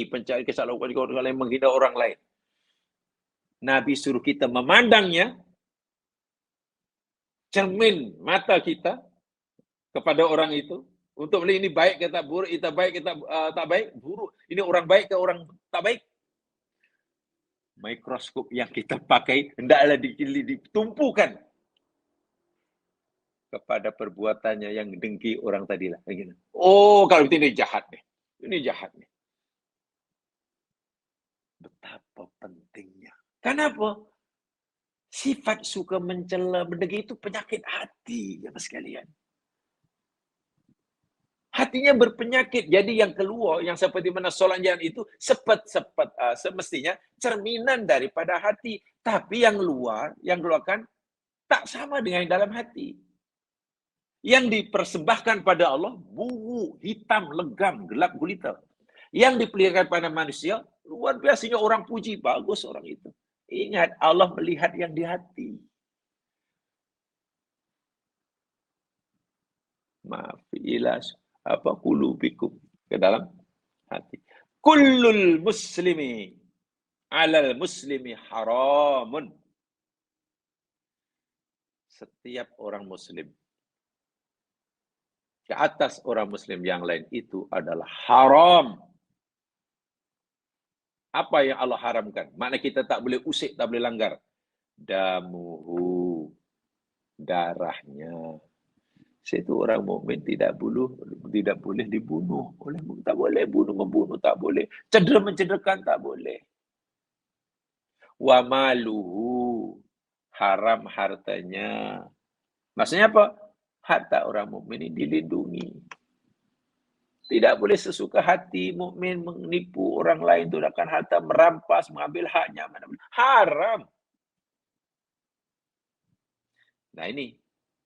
pencari kesalahan orang lain, menghina orang lain. Nabi suruh kita memandangnya, cermin mata kita kepada orang itu, untuk melihat ini baik ke tak buruk, kita baik ke tak baik, buruk. Ini orang baik ke orang tak baik. Mikroskop yang kita pakai hendaklah ditumpukan kepada perbuatannya yang dengki orang tadi lah. Kalau ini jahat nih. Ini jahat nih. Betapa pentingnya. Kenapa? Sifat suka mencela, mendengki itu penyakit hati, ya sekalian. Hatinya berpenyakit. Jadi yang keluar, yang seperti mana solat jalan itu, semestinya cerminan daripada hati. Tapi yang keluarkan tak sama dengan yang dalam hati. Yang dipersembahkan pada Allah, buruk, hitam, legam, gelap gulita. Yang diperlihatkan pada manusia, luar biasanya orang puji, bagus orang itu. Ingat, Allah melihat yang di hati. Maafilas qulubikum, ke dalam hati. Kullul muslimi alal muslimi haramun. Setiap orang muslim ke atas orang muslim yang lain itu adalah haram. Apa yang Allah haramkan? Makna kita tak boleh usik, tak boleh langgar. Damuhu, darahnya. Situ orang mukmin tidak boleh dibunuh. Tak boleh membunuh tak boleh. Mencederakan tak boleh. Wa maluhu, haram hartanya. Maksudnya apa? Harta orang mukmin ini dilindungi. Tidak boleh sesuka hati mukmin menipu orang lain, gunakan harta, merampas, mengambil haknya. Haram. Nah ini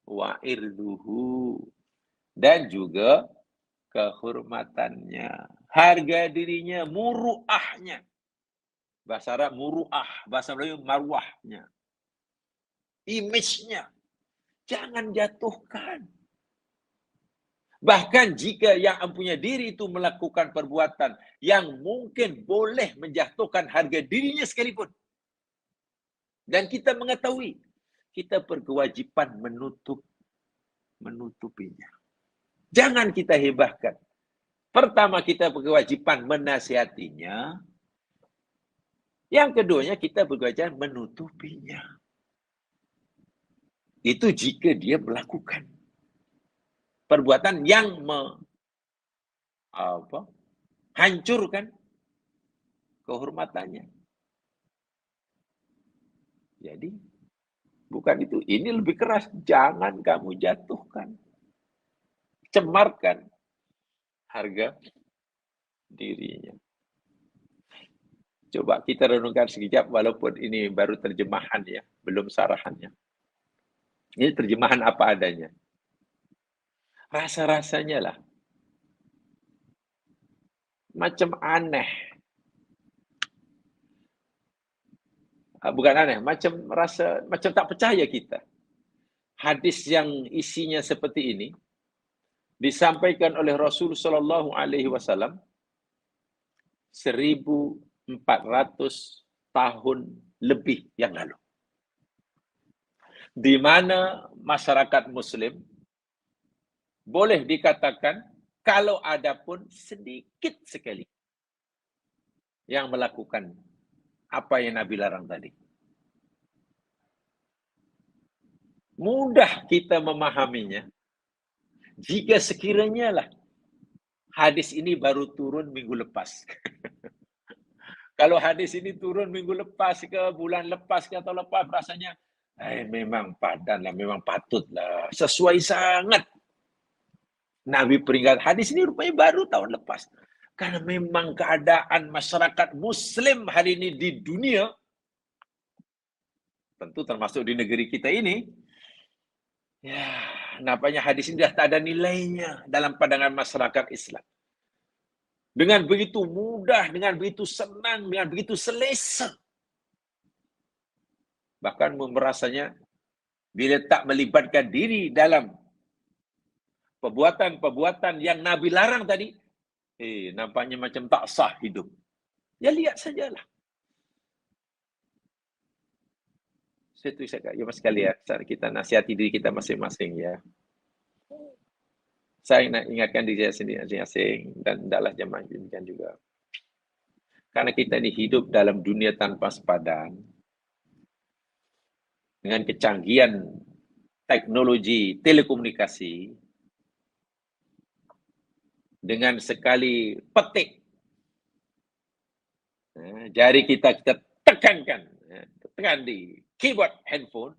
wa irduhu, dan juga kehormatannya, harga dirinya, muruahnya. Bahasa Arab muruah, bahasa Melayu marwahnya. Image-nya. Jangan jatuhkan. Bahkan jika yang mempunyai diri itu melakukan perbuatan yang mungkin boleh menjatuhkan harga dirinya sekalipun. Dan kita mengetahui, kita berkewajiban menutupinya. Jangan kita hebahkan. Pertama, kita berkewajiban menasihatinya. Yang keduanya, kita berkewajiban menutupinya. Itu jika dia melakukan perbuatan yang hancurkan kehormatannya. Jadi, bukan itu. Ini lebih keras. Jangan kamu jatuhkan. Cemarkan harga dirinya. Coba kita renungkan sekejap, walaupun ini baru terjemahan ya, belum sarahannya. Ini terjemahan apa adanya. Rasa-rasanya lah macam aneh. Bukan aneh, macam tak percaya kita. Hadis yang isinya seperti ini disampaikan oleh Rasul sallallahu alaihi wasallam 1400 tahun lebih yang lalu. Di mana masyarakat muslim boleh dikatakan kalau ada pun sedikit sekali yang melakukan apa yang Nabi larang tadi. Mudah kita memahaminya jika sekiranya lah hadis ini baru turun minggu lepas. Kalau hadis ini turun minggu lepas ke, bulan lepas ke atau lepas, rasanya memang padanlah, memang patutlah. Sesuai sangat. Nabi peringat hadis ini rupanya baru tahun lepas. Karena memang keadaan masyarakat muslim hari ini di dunia, tentu termasuk di negeri kita ini, ya, nampaknya hadis ini dah tak ada nilainya dalam pandangan masyarakat Islam. Dengan begitu mudah, dengan begitu senang, dengan begitu selesa. Bahkan merasanya bila tak melibatkan diri dalam perbuatan-perbuatan yang Nabi larang tadi, nampaknya macam tak sah hidup. Ya lihat sajalah. Itu saya mas sekalian, kita nasihati diri kita masing-masing ya. Saya nak ingatkan diri saya sendiri masing-masing dan hendaklah jemaah demikian juga. Karena kita ini hidup dalam dunia tanpa sepadan. Dengan kecanggihan teknologi telekomunikasi, dengan sekali petik, jari kita tekan di keyboard handphone,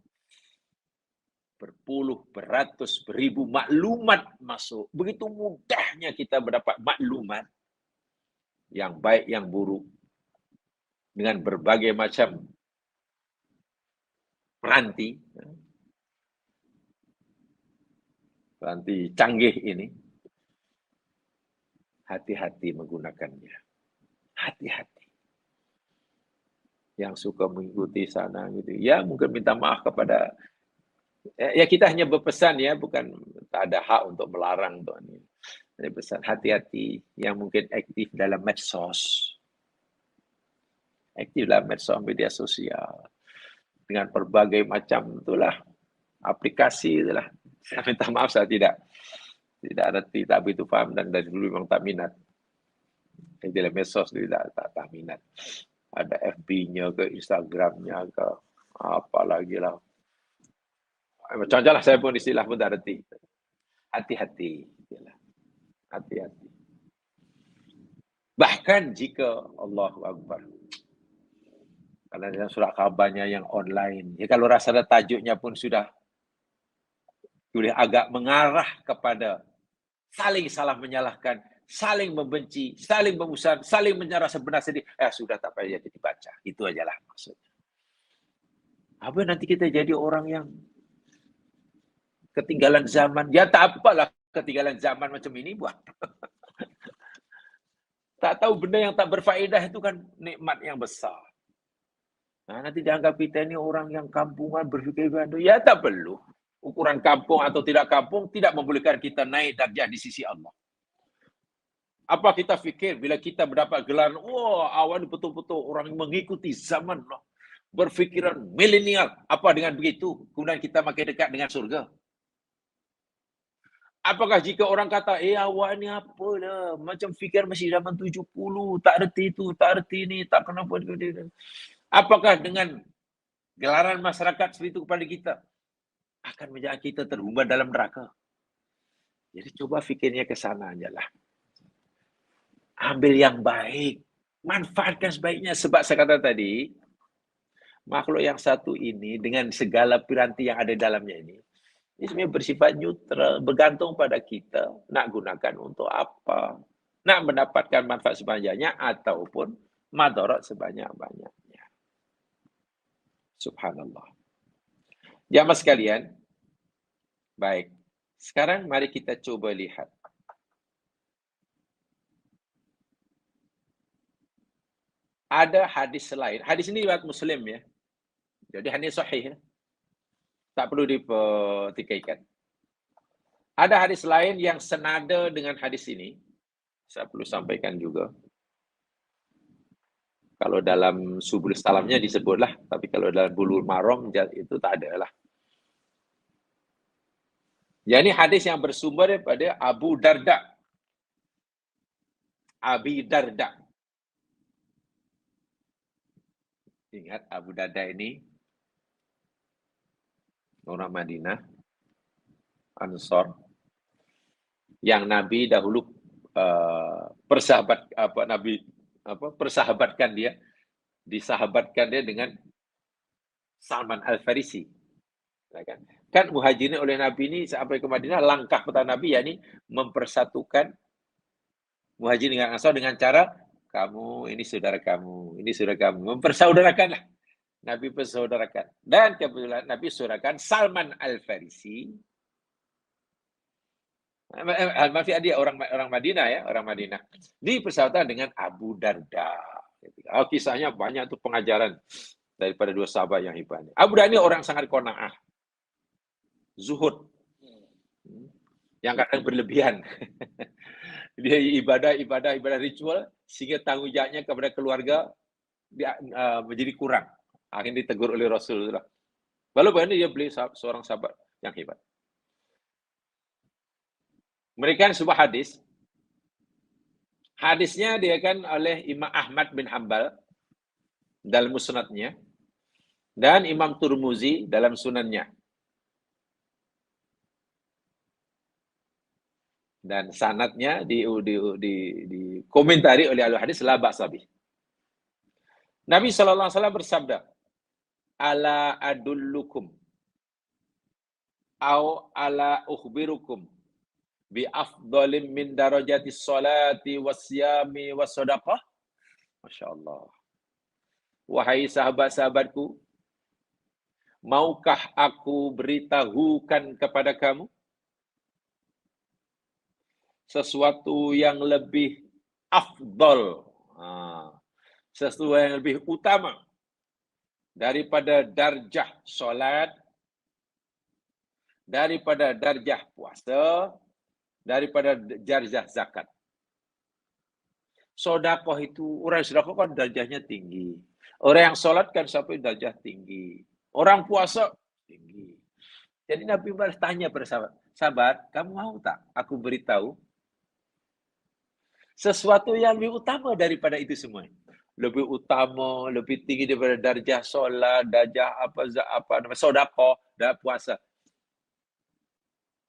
berpuluh, beratus, beribu maklumat masuk. Begitu mudahnya kita mendapat maklumat yang baik, yang buruk, dengan berbagai macam peranti canggih ini. Hati-hati menggunakannya. Hati-hati. Yang suka mengikuti sana gitu, ya mungkin minta maaf kepada, ya kita hanya berpesan ya, bukan tak ada hak untuk melarang tuh ini. Saya pesan hati-hati yang mungkin aktif dalam medsos, media sosial dengan berbagai macam itulah aplikasi itulah. Saya minta maaf, saya tidak ada, tidak begitu paham dan dari dulu memang tak minat. Dalam medsos dia tak minat. Ada FB-nya ke, Instagram-nya ke, apa lagi lah. Macam-macam lah, saya pun istilah pun tak reti. Hati-hati. Hati-hati. Bahkan jika Allahu Akbar, kalau dalam surat khabarnya yang online, ya kalau rasa tajuknya pun sudah agak mengarah kepada saling salah menyalahkan, saling membenci, saling memusuhan, saling menyerah sebenar sedih, sudah tak payah jadi dibaca. Itu ajalah maksudnya. Apa nanti kita jadi orang yang ketinggalan zaman? Ya tak apalah ketinggalan zaman macam ini buat. Tak tahu benda yang tak berfaedah itu kan nikmat yang besar. Nah, nanti dianggap kita ini orang yang kampungan berfikir, ya tak perlu. Ukuran kampung atau tidak kampung tidak membolehkan kita naik darjah di sisi Allah. Apa kita fikir bila kita mendapat gelar, awal betul-betul orang mengikuti zaman lah. Berfikiran milenial. Apa dengan begitu? Kemudian kita makin dekat dengan surga. Apakah jika orang kata, awak ni apa lah, macam fikir masih zaman 70, tak reti itu, tak reti ini, tak kenapa. Apakah dengan gelaran masyarakat seperti itu kepada kita, akan menjadikan kita terhumban dalam neraka? Jadi coba fikirnya ke sana aja lah. Ambil yang baik. Manfaatkan sebaiknya. Sebab saya kata tadi, makhluk yang satu ini dengan segala piranti yang ada dalamnya ini sebenarnya bersifat neutral, bergantung pada kita nak gunakan untuk apa. Nak mendapatkan manfaat sebanyak-banyaknya ataupun madarat sebanyak-banyaknya. Subhanallah. Jamaah sekalian, baik. Sekarang mari kita coba lihat. Ada hadis lain. Hadis ini riwayat Muslim ya. Jadi hadis sahih ya. Tak perlu dipertikaikan. Ada hadis lain yang senada dengan hadis ini. Saya perlu sampaikan juga. Kalau dalam Subul Salamnya disebutlah, tapi kalau dalam Bulul Maram itu tak ada lah. Jadi hadis yang bersumber daripada Abu Darda. Abi Darda. Ingat Abu Darda ini orang Madinah, Ansor, yang Nabi dahulu persahabatkan dia, disahabatkan dia dengan Salman Al-Farisi. Kan muhajirin oleh Nabi ini sampai ke Madinah, langkah pertama Nabi yakni mempersatukan muhajirin dengan Ansor dengan cara kamu ini saudara kamu, ini saudara kamu, mempersaudarakanlah. Nabi persaudarakan. Dan kebetulan Nabi saudarakan Salman Al-Farisi. Maksudnya dia orang Madinah ya, orang Madinah. Dipersaudarakan dengan Abu Darda. Kisahnya banyak tuh pengajaran daripada dua sahabat yang hebat. Abu Darda ini orang sangat qanaah. Zuhud. Yang kadang berlebihan. Dia ibadah ritual sehingga tanggung jawabnya kepada keluarga dia, menjadi kurang. Akhirnya ditegur oleh Rasulullah. Walaupun dia beli seorang sahabat yang hebat. Mereka sebuah hadis. Hadisnya diriwayatkan oleh Imam Ahmad bin Hanbal dalam musnadnya dan Imam Turmuzi dalam sunannya. Dan sanadnya dikomentari oleh ahli hadis la ba'sabi. Nabi SAW bersabda, ala adullukum au ala ukhbirukum bi afdalim min darajati salati wasyami wassadaqah. Masya Allah. Wahai sahabat-sahabatku, maukah aku beritahukan kepada kamu sesuatu yang lebih afdal, sesuatu yang lebih utama daripada darjah solat, daripada darjah puasa, daripada darjah zakat. Sedekah itu, orang yang sedekah kan darjahnya tinggi. Orang yang solat kan sampai darjah tinggi. Orang puasa tinggi. Jadi Nabi bertanya pada sahabat, kamu mau tak aku beritahu Sesuatu yang lebih utama daripada itu semua. Lebih utama, lebih tinggi daripada darjah solat, darjah sedekah dan puasa.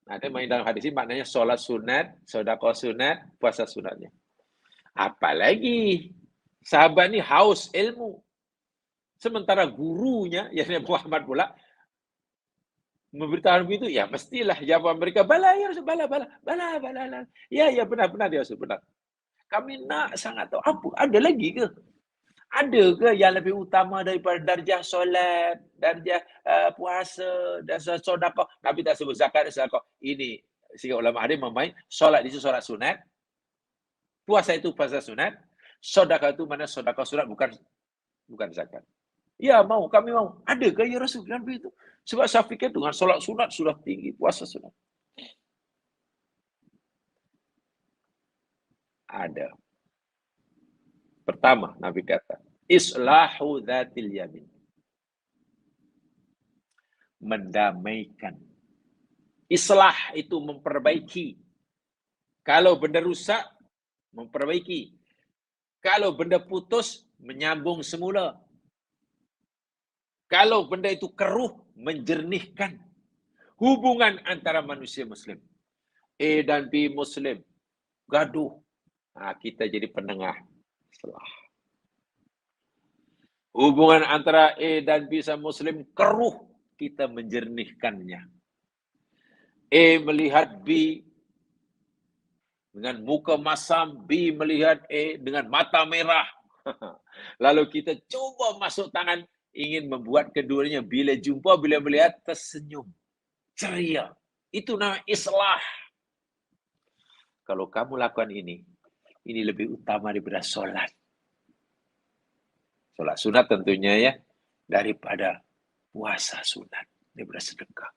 Ada main dalam hadis ini maknanya solat sunat, sedekah sunat, puasa sunatnya. Apalagi sahabat ni haus ilmu. Sementara gurunya, yang Muhammad pula, memberitahu begitu, ya mestilah jawaban mereka, bala ya Rasul, bala. Ya benar ya Rasul, benar. Kami nak sangat tahu, apa ada lagi ke? Ada ke yang lebih utama daripada darjah solat, darjah puasa, darjah sedekah? Nabi tak sebut zakat, sedekah. Ini sehingga ulama hadis memain solat itu solat sunat, puasa itu puasa sunat, sedekah itu mana sedekah sunat bukan zakat. Ya kami mau. Ada ke ya Rasul Nabi itu? Sebab saya fikir dengan solat sunat sudah tinggi, puasa sunat. Ada. Pertama, Nabi kata, islahu dzatil yamin. Mendamaikan. Islah itu memperbaiki. Kalau benda rusak, memperbaiki. Kalau benda putus, menyambung semula. Kalau benda itu keruh, menjernihkan. Hubungan antara manusia Muslim. A dan B Muslim. Gaduh. Kita jadi penengah. Hubungan antara A dan B sama Muslim keruh, kita menjernihkannya. A melihat B dengan muka masam, B melihat A dengan mata merah. Lalu kita coba masuk tangan, ingin membuat keduanya bila jumpa, bila melihat, tersenyum, ceria. Itu namanya islah. Kalau kamu lakukan ini lebih utama daripada solat. Solat sunat tentunya ya, daripada puasa sunat, daripada sedekah.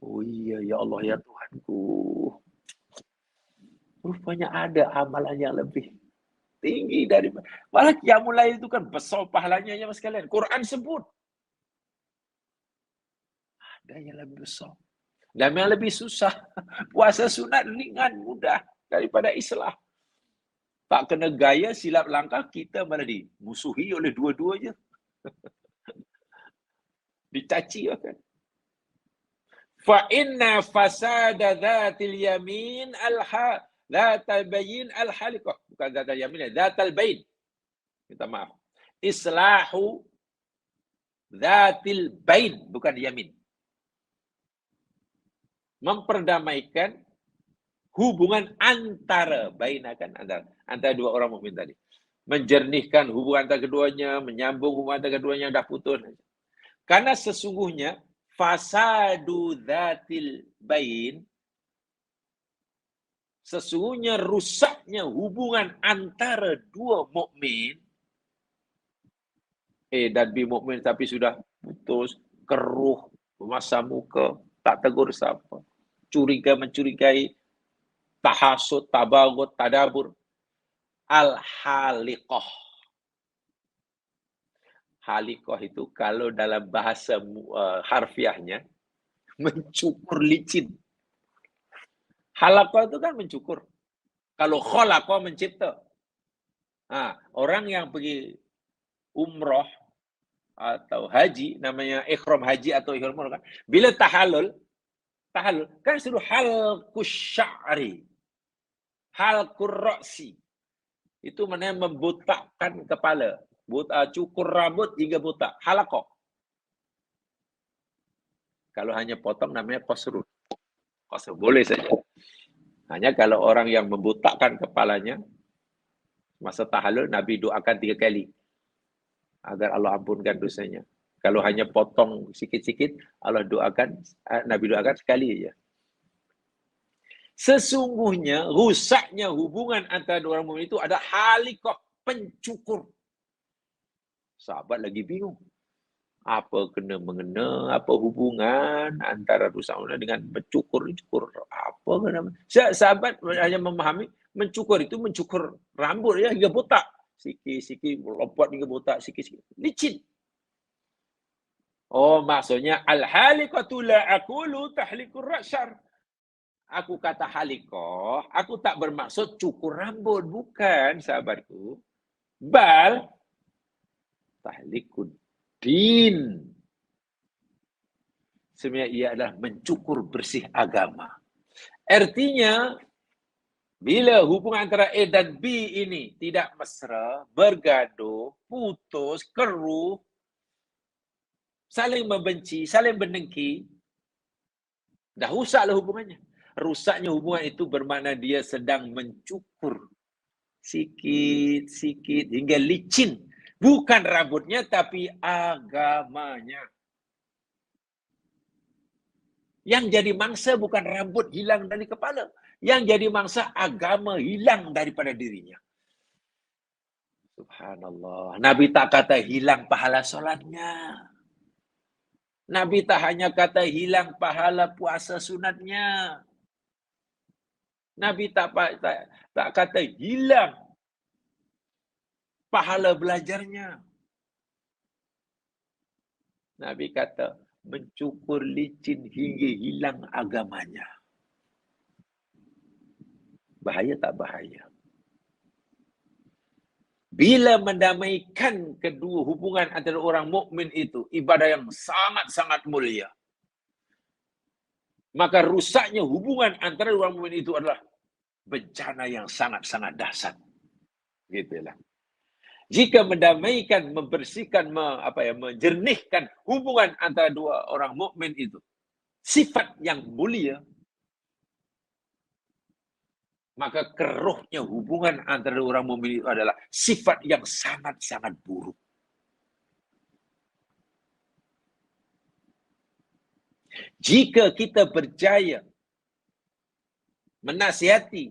Oh iya, ya Allah, ya Tuhanku. Rupanya ada amalan yang lebih tinggi daripada. Malah qiyamul lail itu kan besar pahalanya ya mas sekalian. Quran sebut. Ada yang lebih besar. Dan yang lebih susah. Puasa sunat ringan, mudah daripada islah. Tak kena gaya, silap langkah, kita malah dimusuhi oleh dua-duanya. Dicaci kan. Fa inna fasada dzatil yamin la tabayyin al-halikah. Bukan dzatal yamin, dzatal bain. Minta maaf. Islahu dzatil bain, bukan yamin. Memperdamaikan hubungan antara bainakan antara dua orang mukmin tadi. Menjernihkan hubungan antara keduanya, menyambung hubungan antara keduanya dah putus. Karena sesungguhnya fasadu dzatil bain, sesungguhnya rusaknya hubungan antara dua mukmin, dan B mukmin tapi sudah putus, keruh, memasang muka, tak tegur siapa, mencurigai, tahasud, tabagut, tadabur. Al-haliqah. Haliqah itu kalau dalam bahasa harfiahnya, mencukur licin. Halaqah itu kan mencukur. Kalau khalaqah mencipta. Orang yang pergi umrah atau haji, namanya ikhram haji atau ikhram umrah kan, bila tahallul kan suruh halqus sya'ri, halqur ra'si. Itu maknanya membotakkan kepala, cukur rambut hingga botak, halaqah. Kalau hanya potong namanya qasrun. Qasr boleh saja. Hanya kalau orang yang membotakkan kepalanya masa tahallul, Nabi doakan 3 kali agar Allah ampunkan dosanya. Kalau hanya potong sikit-sikit, Nabi doakan sekali saja. Sesungguhnya rusaknya hubungan antara dua orang mukmin itu ada haliqah, pencukur. Sahabat lagi bingung. Apa kena mengena, apa hubungan antara rusak dengan mencukur. Apa kena? Sahabat hanya memahami mencukur itu mencukur rambut ya hingga botak. Sikit-sikit lompat hingga botak, sikit-sikit. Licin. Oh, maksudnya al-haliqatu la aqulu tahliqur ra'syar. Aku kata halikoh, aku tak bermaksud cukur rambut. Bukan, sahabatku. Bal tahlikuddin. Sebenarnya ia adalah mencukur bersih agama. Artinya, bila hubungan antara A dan B ini tidak mesra, bergaduh, putus, keruh, saling membenci, saling mendengki, dah rusaklah hubungannya. Rusaknya hubungan itu bermakna dia sedang mencukur sikit-sikit hingga licin. Bukan rambutnya, tapi agamanya. Yang jadi mangsa bukan rambut hilang dari kepala. Yang jadi mangsa agama hilang daripada dirinya. Subhanallah. Nabi tak kata hilang pahala solatnya. Nabi tak hanya kata hilang pahala puasa sunatnya. Nabi tak kata hilang pahala belajarnya. Nabi kata mencukur licin hingga hilang agamanya. Bahaya tak bahaya? Bila mendamaikan kedua hubungan antara orang mukmin itu, ibadah yang sangat-sangat mulia. Maka rusaknya hubungan antara orang mukmin itu adalah bencana yang sangat-sangat dahsyat. Gitulah. Jika mendamaikan, membersihkan, menjernihkan hubungan antara dua orang mukmin itu, sifat yang mulia, maka keruhnya hubungan antara orang mukmin itu adalah sifat yang sangat-sangat buruk. Jika kita berjaya menasihati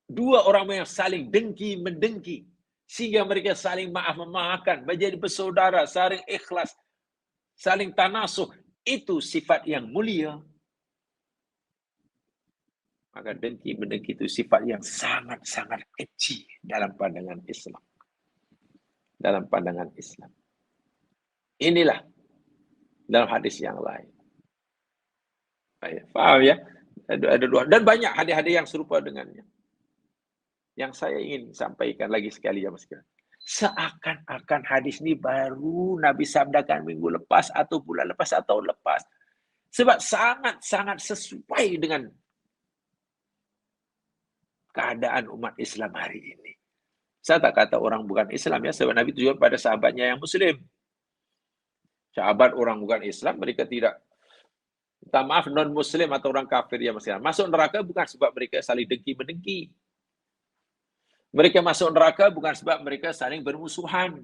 dua orang yang saling dengki-mendengki, sehingga mereka saling maaf-memaafkan, menjadi bersaudara, saling ikhlas, saling tanasuh, itu sifat yang mulia. Maka dengki-mendengki itu sifat yang sangat-sangat kecil dalam pandangan Islam. Dalam pandangan Islam. Inilah dalam hadis yang lain. Faham ya? Ada dua. Dan banyak hadis-hadis yang serupa dengannya. Yang saya ingin sampaikan lagi sekali ya Mas. Seakan-akan hadis ini baru Nabi sabdakan minggu lepas atau bulan lepas atau lepas. Sebab sangat-sangat sesuai dengan keadaan umat Islam hari ini. Saya tak kata orang bukan Islam ya, sebab Nabi tujuan pada sahabatnya yang Muslim. Sahabat orang bukan Islam, mereka tidak, minta maaf, non-Muslim atau orang kafir ya Mas. Masuk neraka bukan sebab mereka saling dengki-mendengki. Mereka masuk neraka bukan sebab mereka saling bermusuhan.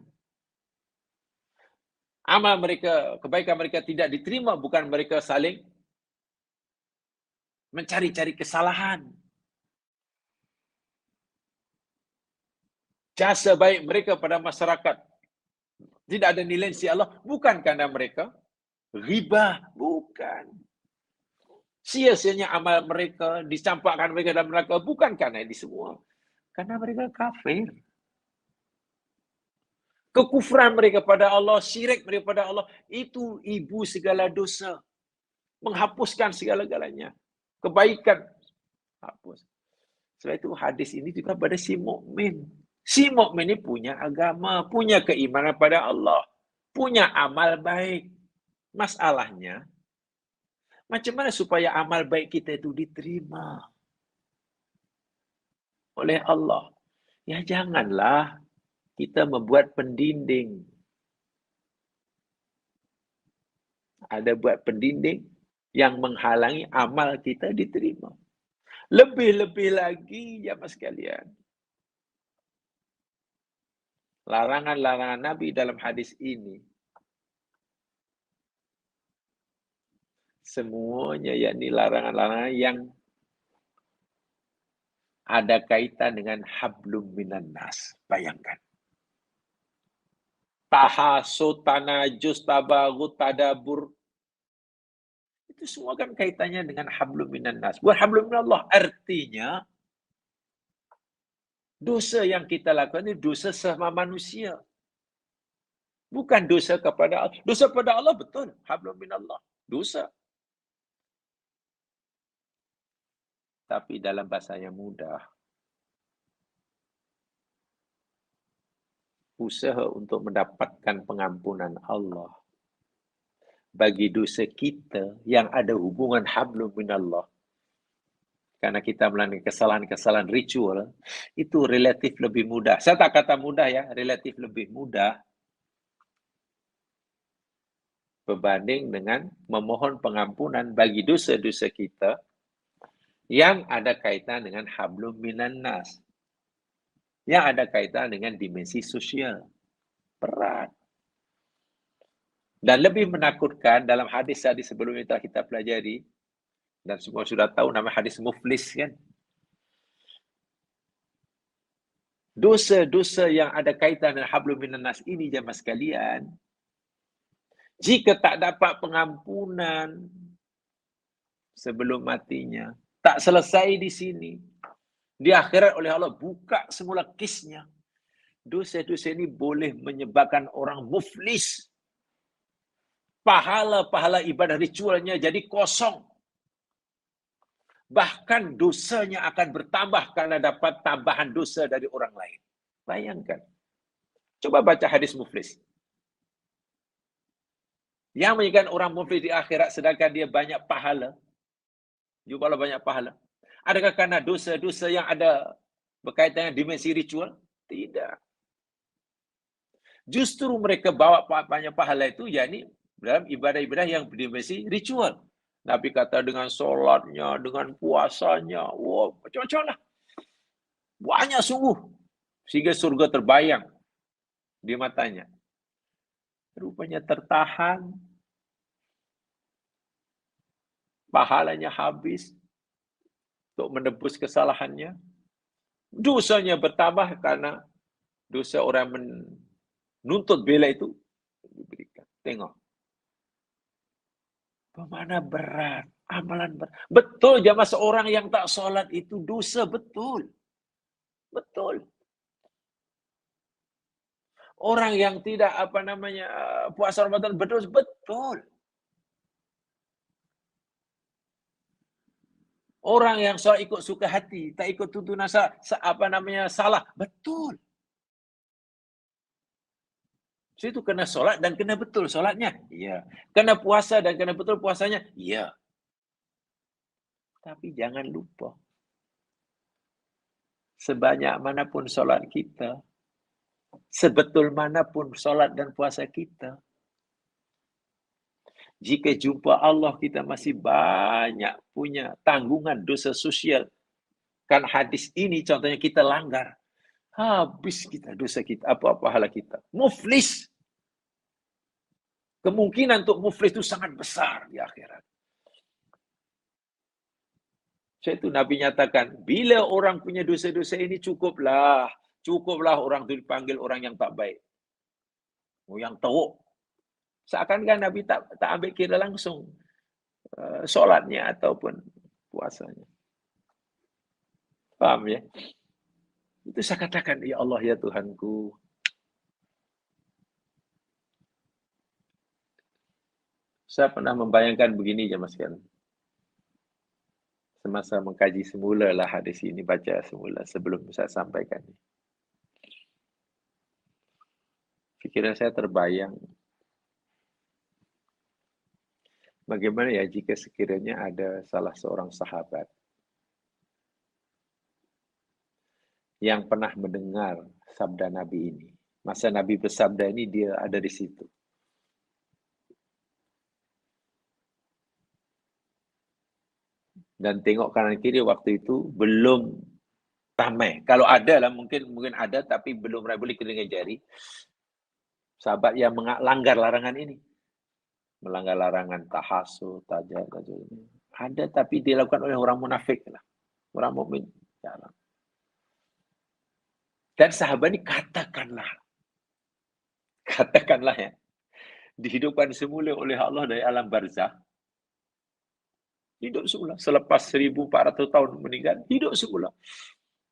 Amal mereka, kebaikan mereka tidak diterima bukan mereka saling mencari-cari kesalahan. Jasa baik mereka pada masyarakat tidak ada nilai di sisi Allah bukan karena mereka riba, bukan. Sia-sianya amal mereka, dicampakkan mereka dalam neraka bukan karena ini semua. Karena mereka kafir. Kekufuran mereka pada Allah, syirik mereka pada Allah, itu ibu segala dosa. Menghapuskan segala-galanya. Kebaikan. Hapus. Sebab itu hadis ini juga pada si mukmin. Si mukmin ini punya agama, punya keimanan pada Allah, punya amal baik. Masalahnya, macam mana supaya amal baik kita itu diterima oleh Allah? Ya janganlah kita membuat pendinding. Ada buat pendinding yang menghalangi amal kita diterima. Lebih-lebih lagi, ya mas sekalian, larangan-larangan Nabi dalam hadis ini, semuanya yakni larangan-larangan yang ada kaitan dengan hablum minan nas. Bayangkan. Tahasud, tanajus, tabagut, tadabur. Itu semua kan kaitannya dengan hablum minan nas. Buat hablum minallah artinya dosa yang kita lakukan ini dosa sama manusia. Bukan dosa kepada Allah. Dosa kepada Allah betul. Hablum minallah. Dosa. Tapi dalam bahasa yang mudah, usaha untuk mendapatkan pengampunan Allah bagi dosa kita yang ada hubungan hablum minallah, karena kita melakukan kesalahan-kesalahan ritual, itu relatif lebih mudah. Saya tak kata mudah ya, relatif lebih mudah berbanding dengan memohon pengampunan bagi dosa-dosa kita yang ada kaitan dengan hablum minan nas, yang ada kaitan dengan dimensi sosial. Berat. Dan lebih menakutkan dalam hadis-hadis sebelum itu kita pelajari, dan semua sudah tahu nama hadis muflis kan. Dosa-dosa yang ada kaitan dengan hablum minan nas ini jemaah sekalian, jika tak dapat pengampunan sebelum matinya, tak selesai di sini, di akhirat oleh Allah buka semula kisnya. Dosa-dosa ini boleh menyebabkan orang muflis. Pahala-pahala ibadah ritualnya jadi kosong. Bahkan dosanya akan bertambah karena dapat tambahan dosa dari orang lain. Bayangkan. Coba baca hadis muflis. Yang menyebabkan orang muflis di akhirat sedangkan dia banyak pahala. Juga kalau banyak pahala. Adakah karena dosa-dosa yang ada berkaitan dengan dimensi ritual? Tidak. Justru mereka bawa banyak pahala itu yakni dalam ibadah-ibadah yang berdimensi ritual. Nabi kata dengan solatnya, dengan puasanya, wah macam-macam lah. Banyak sungguh. Sehingga surga terbayang di matanya. Rupanya tertahan. Pahalanya habis untuk menebus kesalahannya. Dosanya bertambah karena dosa orang menuntut bela itu diberikan. Tengok. Bagaimana berat. Amalan berat. Betul jamaah, seorang yang tak solat itu dosa, betul. Betul. Orang yang tidak puasa Ramadan berdosa, betul. Orang yang soal ikut suka hati, tak ikut tuntunan salah, betul. Itu kena solat dan kena betul solatnya, iya. Kena puasa dan kena betul puasanya, iya. Tapi jangan lupa, sebanyak manapun solat kita, sebetul manapun solat dan puasa kita, jika jumpa Allah kita masih banyak punya tanggungan dosa sosial. Kan hadis ini contohnya kita langgar. Habis kita dosa kita, apa pahala kita. Muflis. Kemungkinan untuk muflis itu sangat besar di akhirat. Itu Nabi nyatakan, bila orang punya dosa-dosa ini cukuplah. Cukuplah orang itu dipanggil orang yang tak baik. Yang teruk. Seakan-akan Nabi tak ambil kira langsung solatnya ataupun puasanya. Paham ya? Itu saya katakan, ya Allah ya Tuhanku. Saya pernah membayangkan begini ya Mas Kan. Semasa mengkaji semula lah hadis ini, baca semula sebelum saya sampaikan. Pikiran saya terbayang. Bagaimana ya jika sekiranya ada salah seorang sahabat yang pernah mendengar sabda Nabi ini. Masa Nabi bersabda ini dia ada di situ. Dan tengok kanan kiri waktu itu belum ramai. Kalau ada lah mungkin ada tapi belum boleh kita dengan jari. Sahabat yang melanggar larangan ini. Melanggar larangan tahasud, tajud ini. Ada tapi dilakukan oleh orang munafik lah. Orang mukmin jarang. Dan sahabat ini katakanlah ya, dihidupkan semula oleh Allah dari alam barzah. Hidup semula. Selepas 1400 tahun meninggal, hidup semula.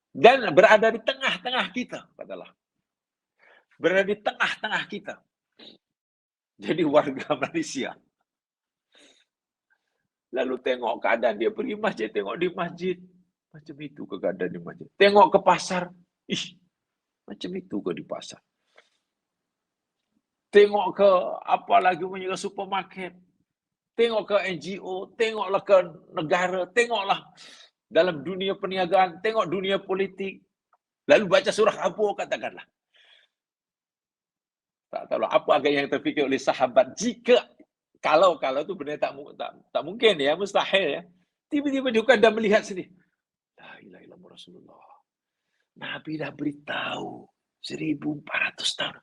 Dan berada di tengah-tengah kita, katalah. Berada di tengah-tengah kita. Jadi warga Malaysia. Lalu tengok keadaan dia pergi masjid, tengok di masjid. Macam itu ke keadaan di masjid. Tengok ke pasar, macam itu ke di pasar. Tengok ke apa lagi punya ke supermarket. Tengok ke NGO, tengoklah ke negara, tengoklah dalam dunia perniagaan, tengok dunia politik. Lalu baca surah apa katakanlah. Tak tahu apa agak yang terfikir oleh sahabat. Jika kalau tu benar tak mungkin ya, mustahil ya. Tiba-tiba dia kan dah melihat sini. La ilaha illallah Rasulullah. Nabi dah beritahu 1400 tahun.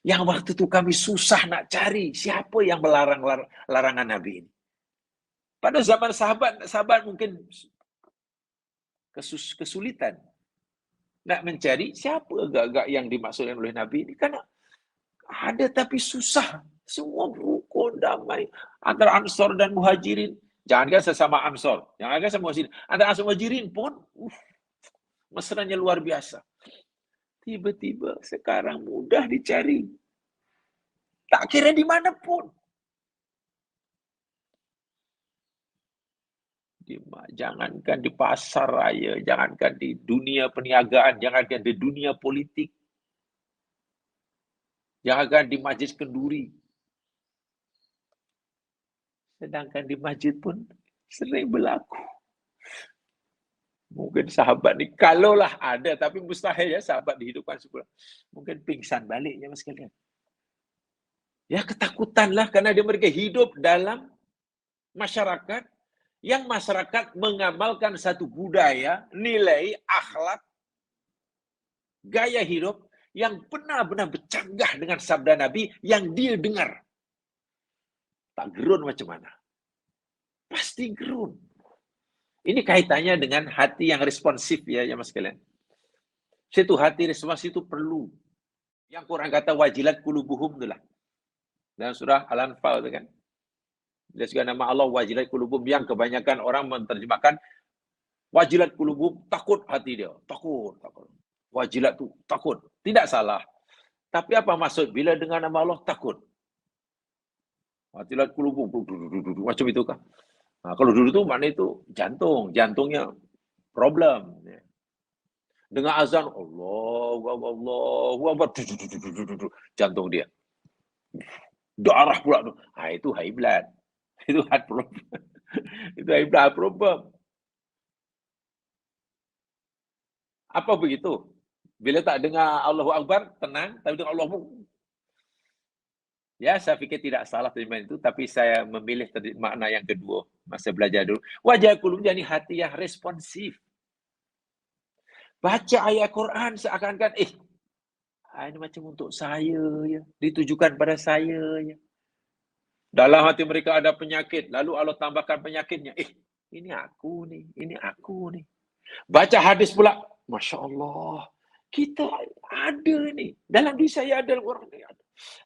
Yang waktu itu kami susah nak cari siapa yang melarang larangan Nabi ini. Pada zaman sahabat mungkin kesulitan nak mencari siapa agak-agak yang dimaksudkan oleh Nabi ini. Karena ada tapi susah. Semua rukun damai antara Ansor dan Muhajirin. Jangankan sesama Ansor, jangankan sama Muhajirin. Antara Ansor Muhajirin pun mesranya luar biasa. Tiba-tiba sekarang mudah dicari. Tak kira di mana pun. Jangankan di pasar raya, jangankan di dunia perniagaan, jangankan di dunia politik, jangankan di majlis kenduri. Sedangkan di masjid pun sering berlaku. Mungkin sahabat ni, kalaulah ada, tapi mustahil ya sahabat dihidupkan sebulan. Mungkin pingsan baliknya mas sekalian. Ya ketakutanlah karena mereka hidup dalam masyarakat yang masyarakat mengamalkan satu budaya, nilai, akhlak, gaya hidup yang benar-benar bercanggah dengan sabda Nabi yang dia dengar. Tak gerun macam mana? Pasti gerun. Ini kaitannya dengan hati yang responsif ya mas sekalian. Situ hati responsif itu perlu. Yang Quran kata wajilat qulubuhum itulah. Dalam surah Al-Anfal itu kan. Dia juga nama Allah wajilat qulubuhum yang kebanyakan orang menerjemahkan wajilat qulubuhum, takut hati dia. Takut. Wajilat tu takut. Tidak salah. Tapi apa maksud bila dengar nama Allah takut? Wajilat qulubuhum macam itu kah? Kalau dulu tu makna itu jantungnya problem. Dengar azan Allahu Akbar, jantung dia. Darah pula tu. Itu high blood. Itu heart problem. Itu high blood problem. Apa begitu? Bila tak dengar Allahu Akbar, tenang. Tapi dengar Allahu, ya saya fikir tidak salah terjemahan itu. Tapi saya memilih makna yang kedua. Masa belajar dulu. Wajah qulub jadi hati yang responsif. Baca ayat Quran seakan-akan, ini macam untuk saya ya. Ditujukan pada saya ya. Dalam hati mereka ada penyakit. Lalu Allah tambahkan penyakitnya. Ini aku nih. Ini aku nih. Baca hadis pula. Masya Allah. Kita ada nih. Dalam diri saya ada orang ini.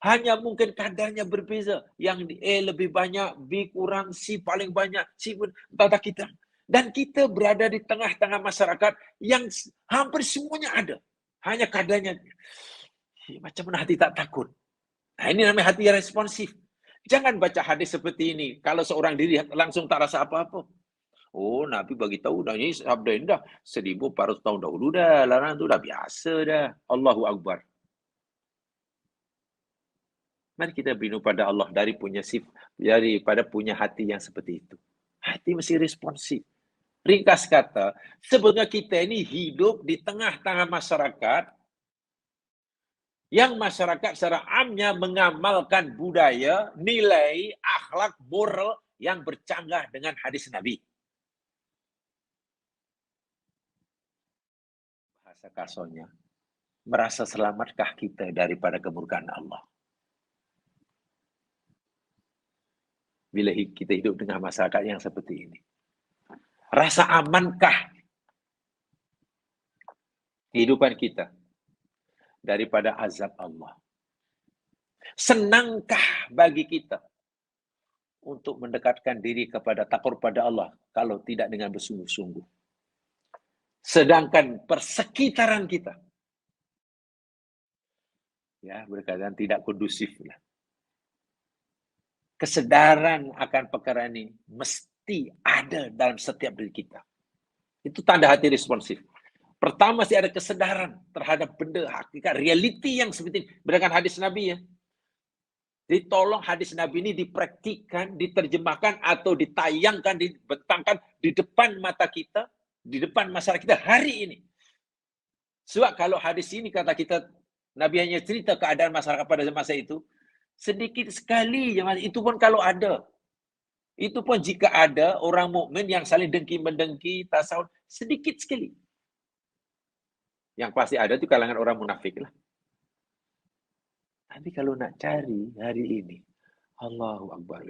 Hanya mungkin kadarnya berbeza. Yang A lebih banyak, B kurang, C paling banyak, C pun entah kita. Dan kita berada di tengah-tengah masyarakat yang hampir semuanya ada. Hanya kadarnya. Macam mana hati tak takut. Ini namanya hati yang responsif. Jangan baca hadis seperti ini. Kalau seorang diri langsung tak rasa apa-apa. Nabi bagi tahu dah ini sabda ini dah 1400 tahun dahulu dah. Larangan tu dah biasa dah. Allahu Akbar. Mari kita berlindung pada Allah daripada punya hati yang seperti itu. Hati mesti responsif. Ringkas kata, sebenarnya kita ini hidup di tengah-tengah masyarakat yang masyarakat secara amnya mengamalkan budaya, nilai, akhlak, moral yang bercanggah dengan hadis Nabi. Bahasa kasarnya, merasa selamatkah kita daripada kemurkaan Allah? Bila kita hidup dengan masyarakat yang seperti ini. Rasa amankah kehidupan kita daripada azab Allah? Senangkah bagi kita untuk mendekatkan diri kepada takut pada Allah kalau tidak dengan bersungguh-sungguh? Sedangkan persekitaran kita berkaitan tidak kondusif. Kesadaran akan perkara ini mesti ada dalam setiap diri kita. Itu tanda hati responsif. Pertama sih ada kesadaran terhadap benda hakikat, realiti yang seperti ini. Berdasarkan hadis Nabi ya. Jadi tolong hadis Nabi ini dipraktikkan, diterjemahkan atau ditayangkan, dibentangkan di depan mata kita, di depan masyarakat kita hari ini. Sebab kalau hadis ini kata kita, Nabi hanya cerita keadaan masyarakat pada masa itu, sedikit sekali, itu pun kalau ada. Itu pun jika ada orang mukmin yang saling dengki-mendengki, tasawuf, sedikit sekali. Yang pasti ada itu kalangan orang munafik lah. Tapi kalau nak cari hari ini, Allahu Akbar.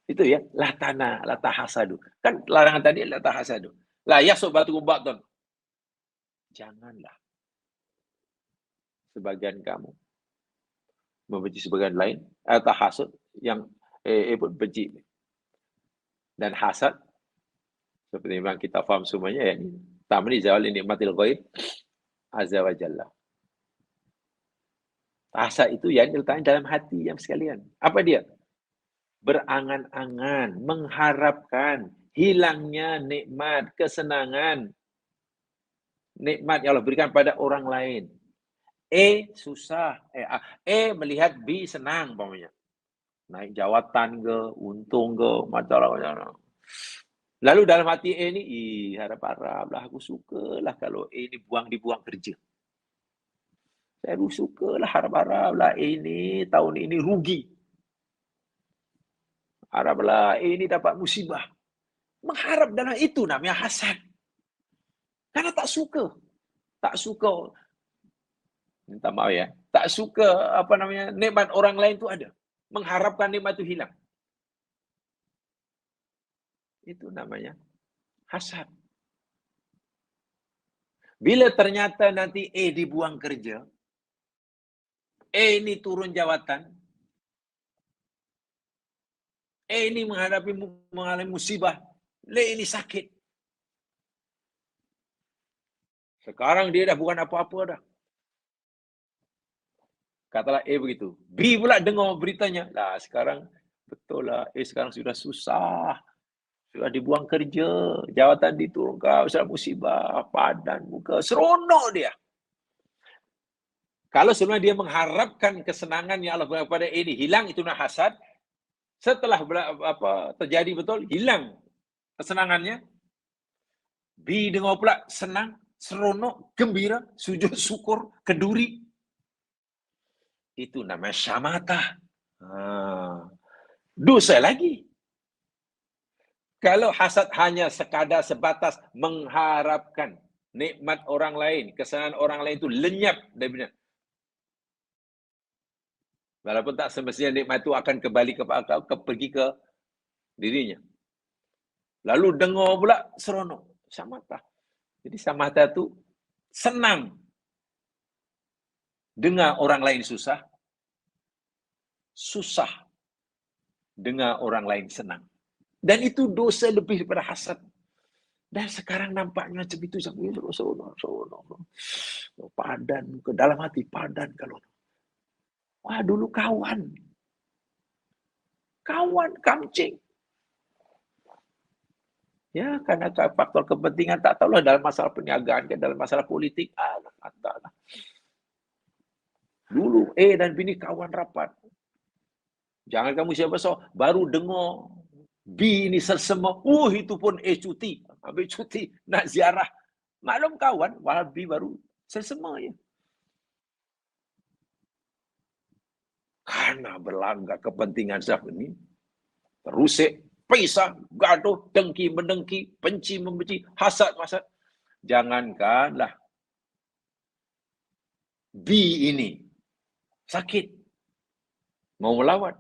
Itu ya, la tahasadu. Kan larangan tadi la tahasadu. La yasub batukum ba'dun. Janganlah sebagian kamu membenci sebagian lain, atau hasad yang pun benci. Dan hasad seperti yang kita faham semuanya ya, tamni zawal nikmatil ghaib azza wa jalla. Hasad itu yang diletakkan dalam hati yang sekalian. Apa dia? Berangan-angan, mengharapkan hilangnya nikmat, kesenangan, nikmat yang Allah berikan pada orang lain. Susah. Melihat B senang, umpamanya. Naik jawatan ke, untung ke, macam-macam. Lalu dalam hati ini, harap-harap lah, aku sukalah kalau ini dibuang kerja. Saya sukalah, harap-harap lah ini, tahun ini rugi. Haraplah ini dapat musibah. Mengharap dalam itu namanya hasad. Karena tak suka. Minta maaf ya. Tak suka nikmat orang lain itu ada. Mengharapkan nikmat itu hilang. Itu namanya hasad. Bila ternyata nanti dibuang kerja, ini turun jawatan, ini mengalami musibah, ini sakit. Sekarang dia dah bukan apa-apa dah. Katalah begitu. B pula dengar beritanya. Lah sekarang betul lah. Sekarang sudah susah. Sudah dibuang kerja. Jawatan diturunkan. Sudah musibah. Padan muka. Seronok dia. Kalau sebenarnya dia mengharapkan kesenangan yang Allah berikan kepada ini hilang, itu nak hasad. Setelah terjadi betul, hilang kesenangannya. B dengar pula senang, seronok, gembira, sujud syukur, keduri. Itu namanya syamata. Dosa lagi. Kalau hasad hanya sekadar sebatas mengharapkan nikmat orang lain, kesenangan orang lain itu lenyap daripada. Walaupun tak semestinya nikmat itu akan kembali pergi ke dirinya. Lalu dengar pula seronok. Syamata. Jadi syamata itu senang dengar orang lain susah, susah dengar orang lain senang. Dan itu dosa lebih daripada hasad. Dan sekarang nampaknya macam itu. Padan, ke dalam hati padan kalau. Wah, dulu kawan. Kawan, kamcing. Ya, karena faktor kepentingan tak tahulah dalam masalah perniagaan, dalam masalah politik. Dulu dan bini kawan rapat. Jangan kamu siapa baru dengar B ini sesama. Itu pun cuti. Ambil cuti nak ziarah. Maklum kawan, walau B baru sesama ya. Karena berlanggar kepentingan siapa ini. Terusik, pisah, gaduh, dengki, mendengki, benci, membenci, hasad. Jangankanlah B ini sakit. Mau melawan.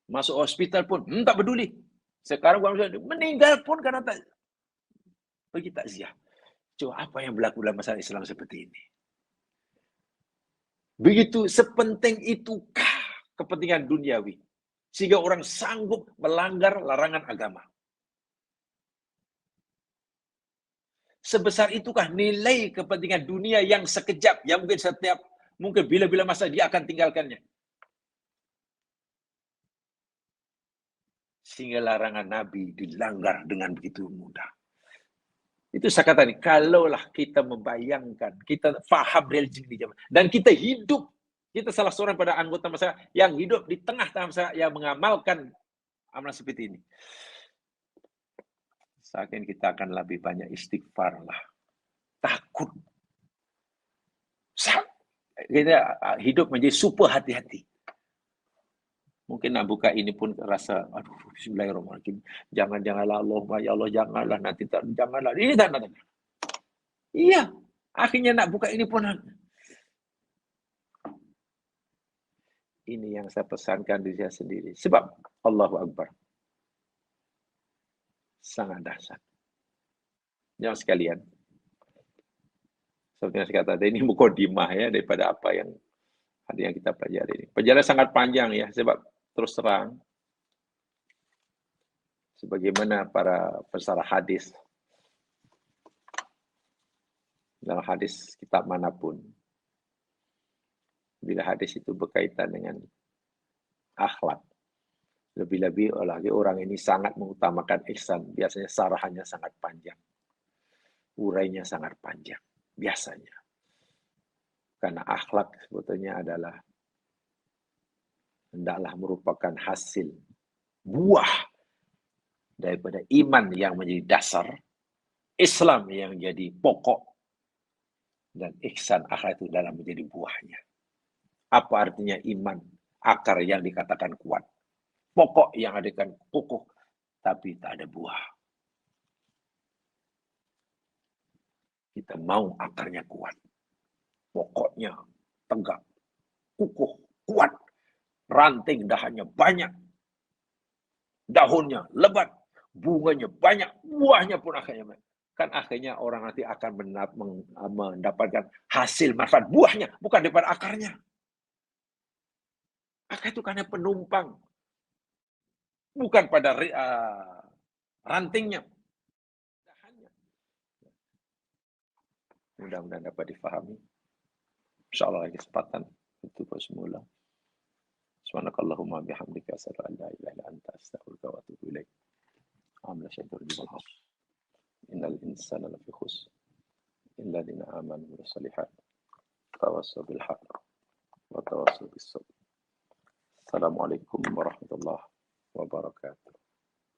Masuk hospital pun, tak peduli. Sekarang meninggal pun karena tak pergi takziah. Coba apa yang berlaku dalam masalah Islam seperti ini? Begitu sepenting itukah kepentingan duniawi sehingga orang sanggup melanggar larangan agama? Sebesar itukah nilai kepentingan dunia yang sekejap, yang mungkin bila-bila masa dia akan tinggalkannya? Sehingga larangan Nabi dilanggar dengan begitu mudah. Itu saya katakan, kalaulah kita membayangkan, kita faham religi di zaman, dan kita hidup, kita salah seorang pada anggota masyarakat yang hidup di tengah-tengah masyarakat yang mengamalkan amalan seperti ini. Saya yakin kita akan lebih banyak istighfar lah. Takut. Kita hidup menjadi super hati-hati. Mungkin nak buka ini pun rasa, aduh, bismillahirrahmanirrahim. Janganlah Allah, ya Allah, janganlah, nanti janganlah. Ini tak. Iya, akhirnya nak buka ini pun. Ini yang saya pesankan diri saya sendiri. Sebab Allahu Akbar. Sangat dahsyat. Jangan sekalian. Seperti yang saya katakan, ini mukadimah ya daripada apa yang kita pelajari ini. Perjalanan sangat panjang ya, sebab terus terang, sebagaimana para pesara hadis, dalam hadis kitab manapun, bila hadis itu berkaitan dengan akhlak, lebih-lebih lagi orang ini sangat mengutamakan ihsan, biasanya sarahannya sangat panjang, urainya sangat panjang, biasanya. Karena akhlak sebetulnya adalah hendaklah merupakan hasil buah daripada iman yang menjadi dasar, Islam yang jadi pokok, dan ihsan akhlak itu dalam menjadi buahnya. Apa artinya iman? Akar yang dikatakan kuat, pokok yang adakan kokoh, tapi tak ada buah. Kita mau akarnya kuat, pokoknya tegak, kukuh, kuat, ranting dahannya banyak, daunnya lebat, bunganya banyak, buahnya pun akhirnya banyak. Kan akhirnya orang nanti akan mendapatkan hasil manfaat buahnya, bukan daripada akarnya. Akar itu karena penumpang, bukan pada rantingnya. Mudah-mudahan dapat difahami. InsyaAllah lagi kesempatan itu semula. Subhanakallahumma bihamdika asyhadu an la ilaha illa anta astaghfiruka wa atubu ilaik. Amla syaitur bil hasr. Innal insana lafi khusr. Illa ladzina amanu wa shalihat. Tawassaw bil haqq wa tawassaw bis sabr. Assalamualaikum warahmatullahi wabarakatuh.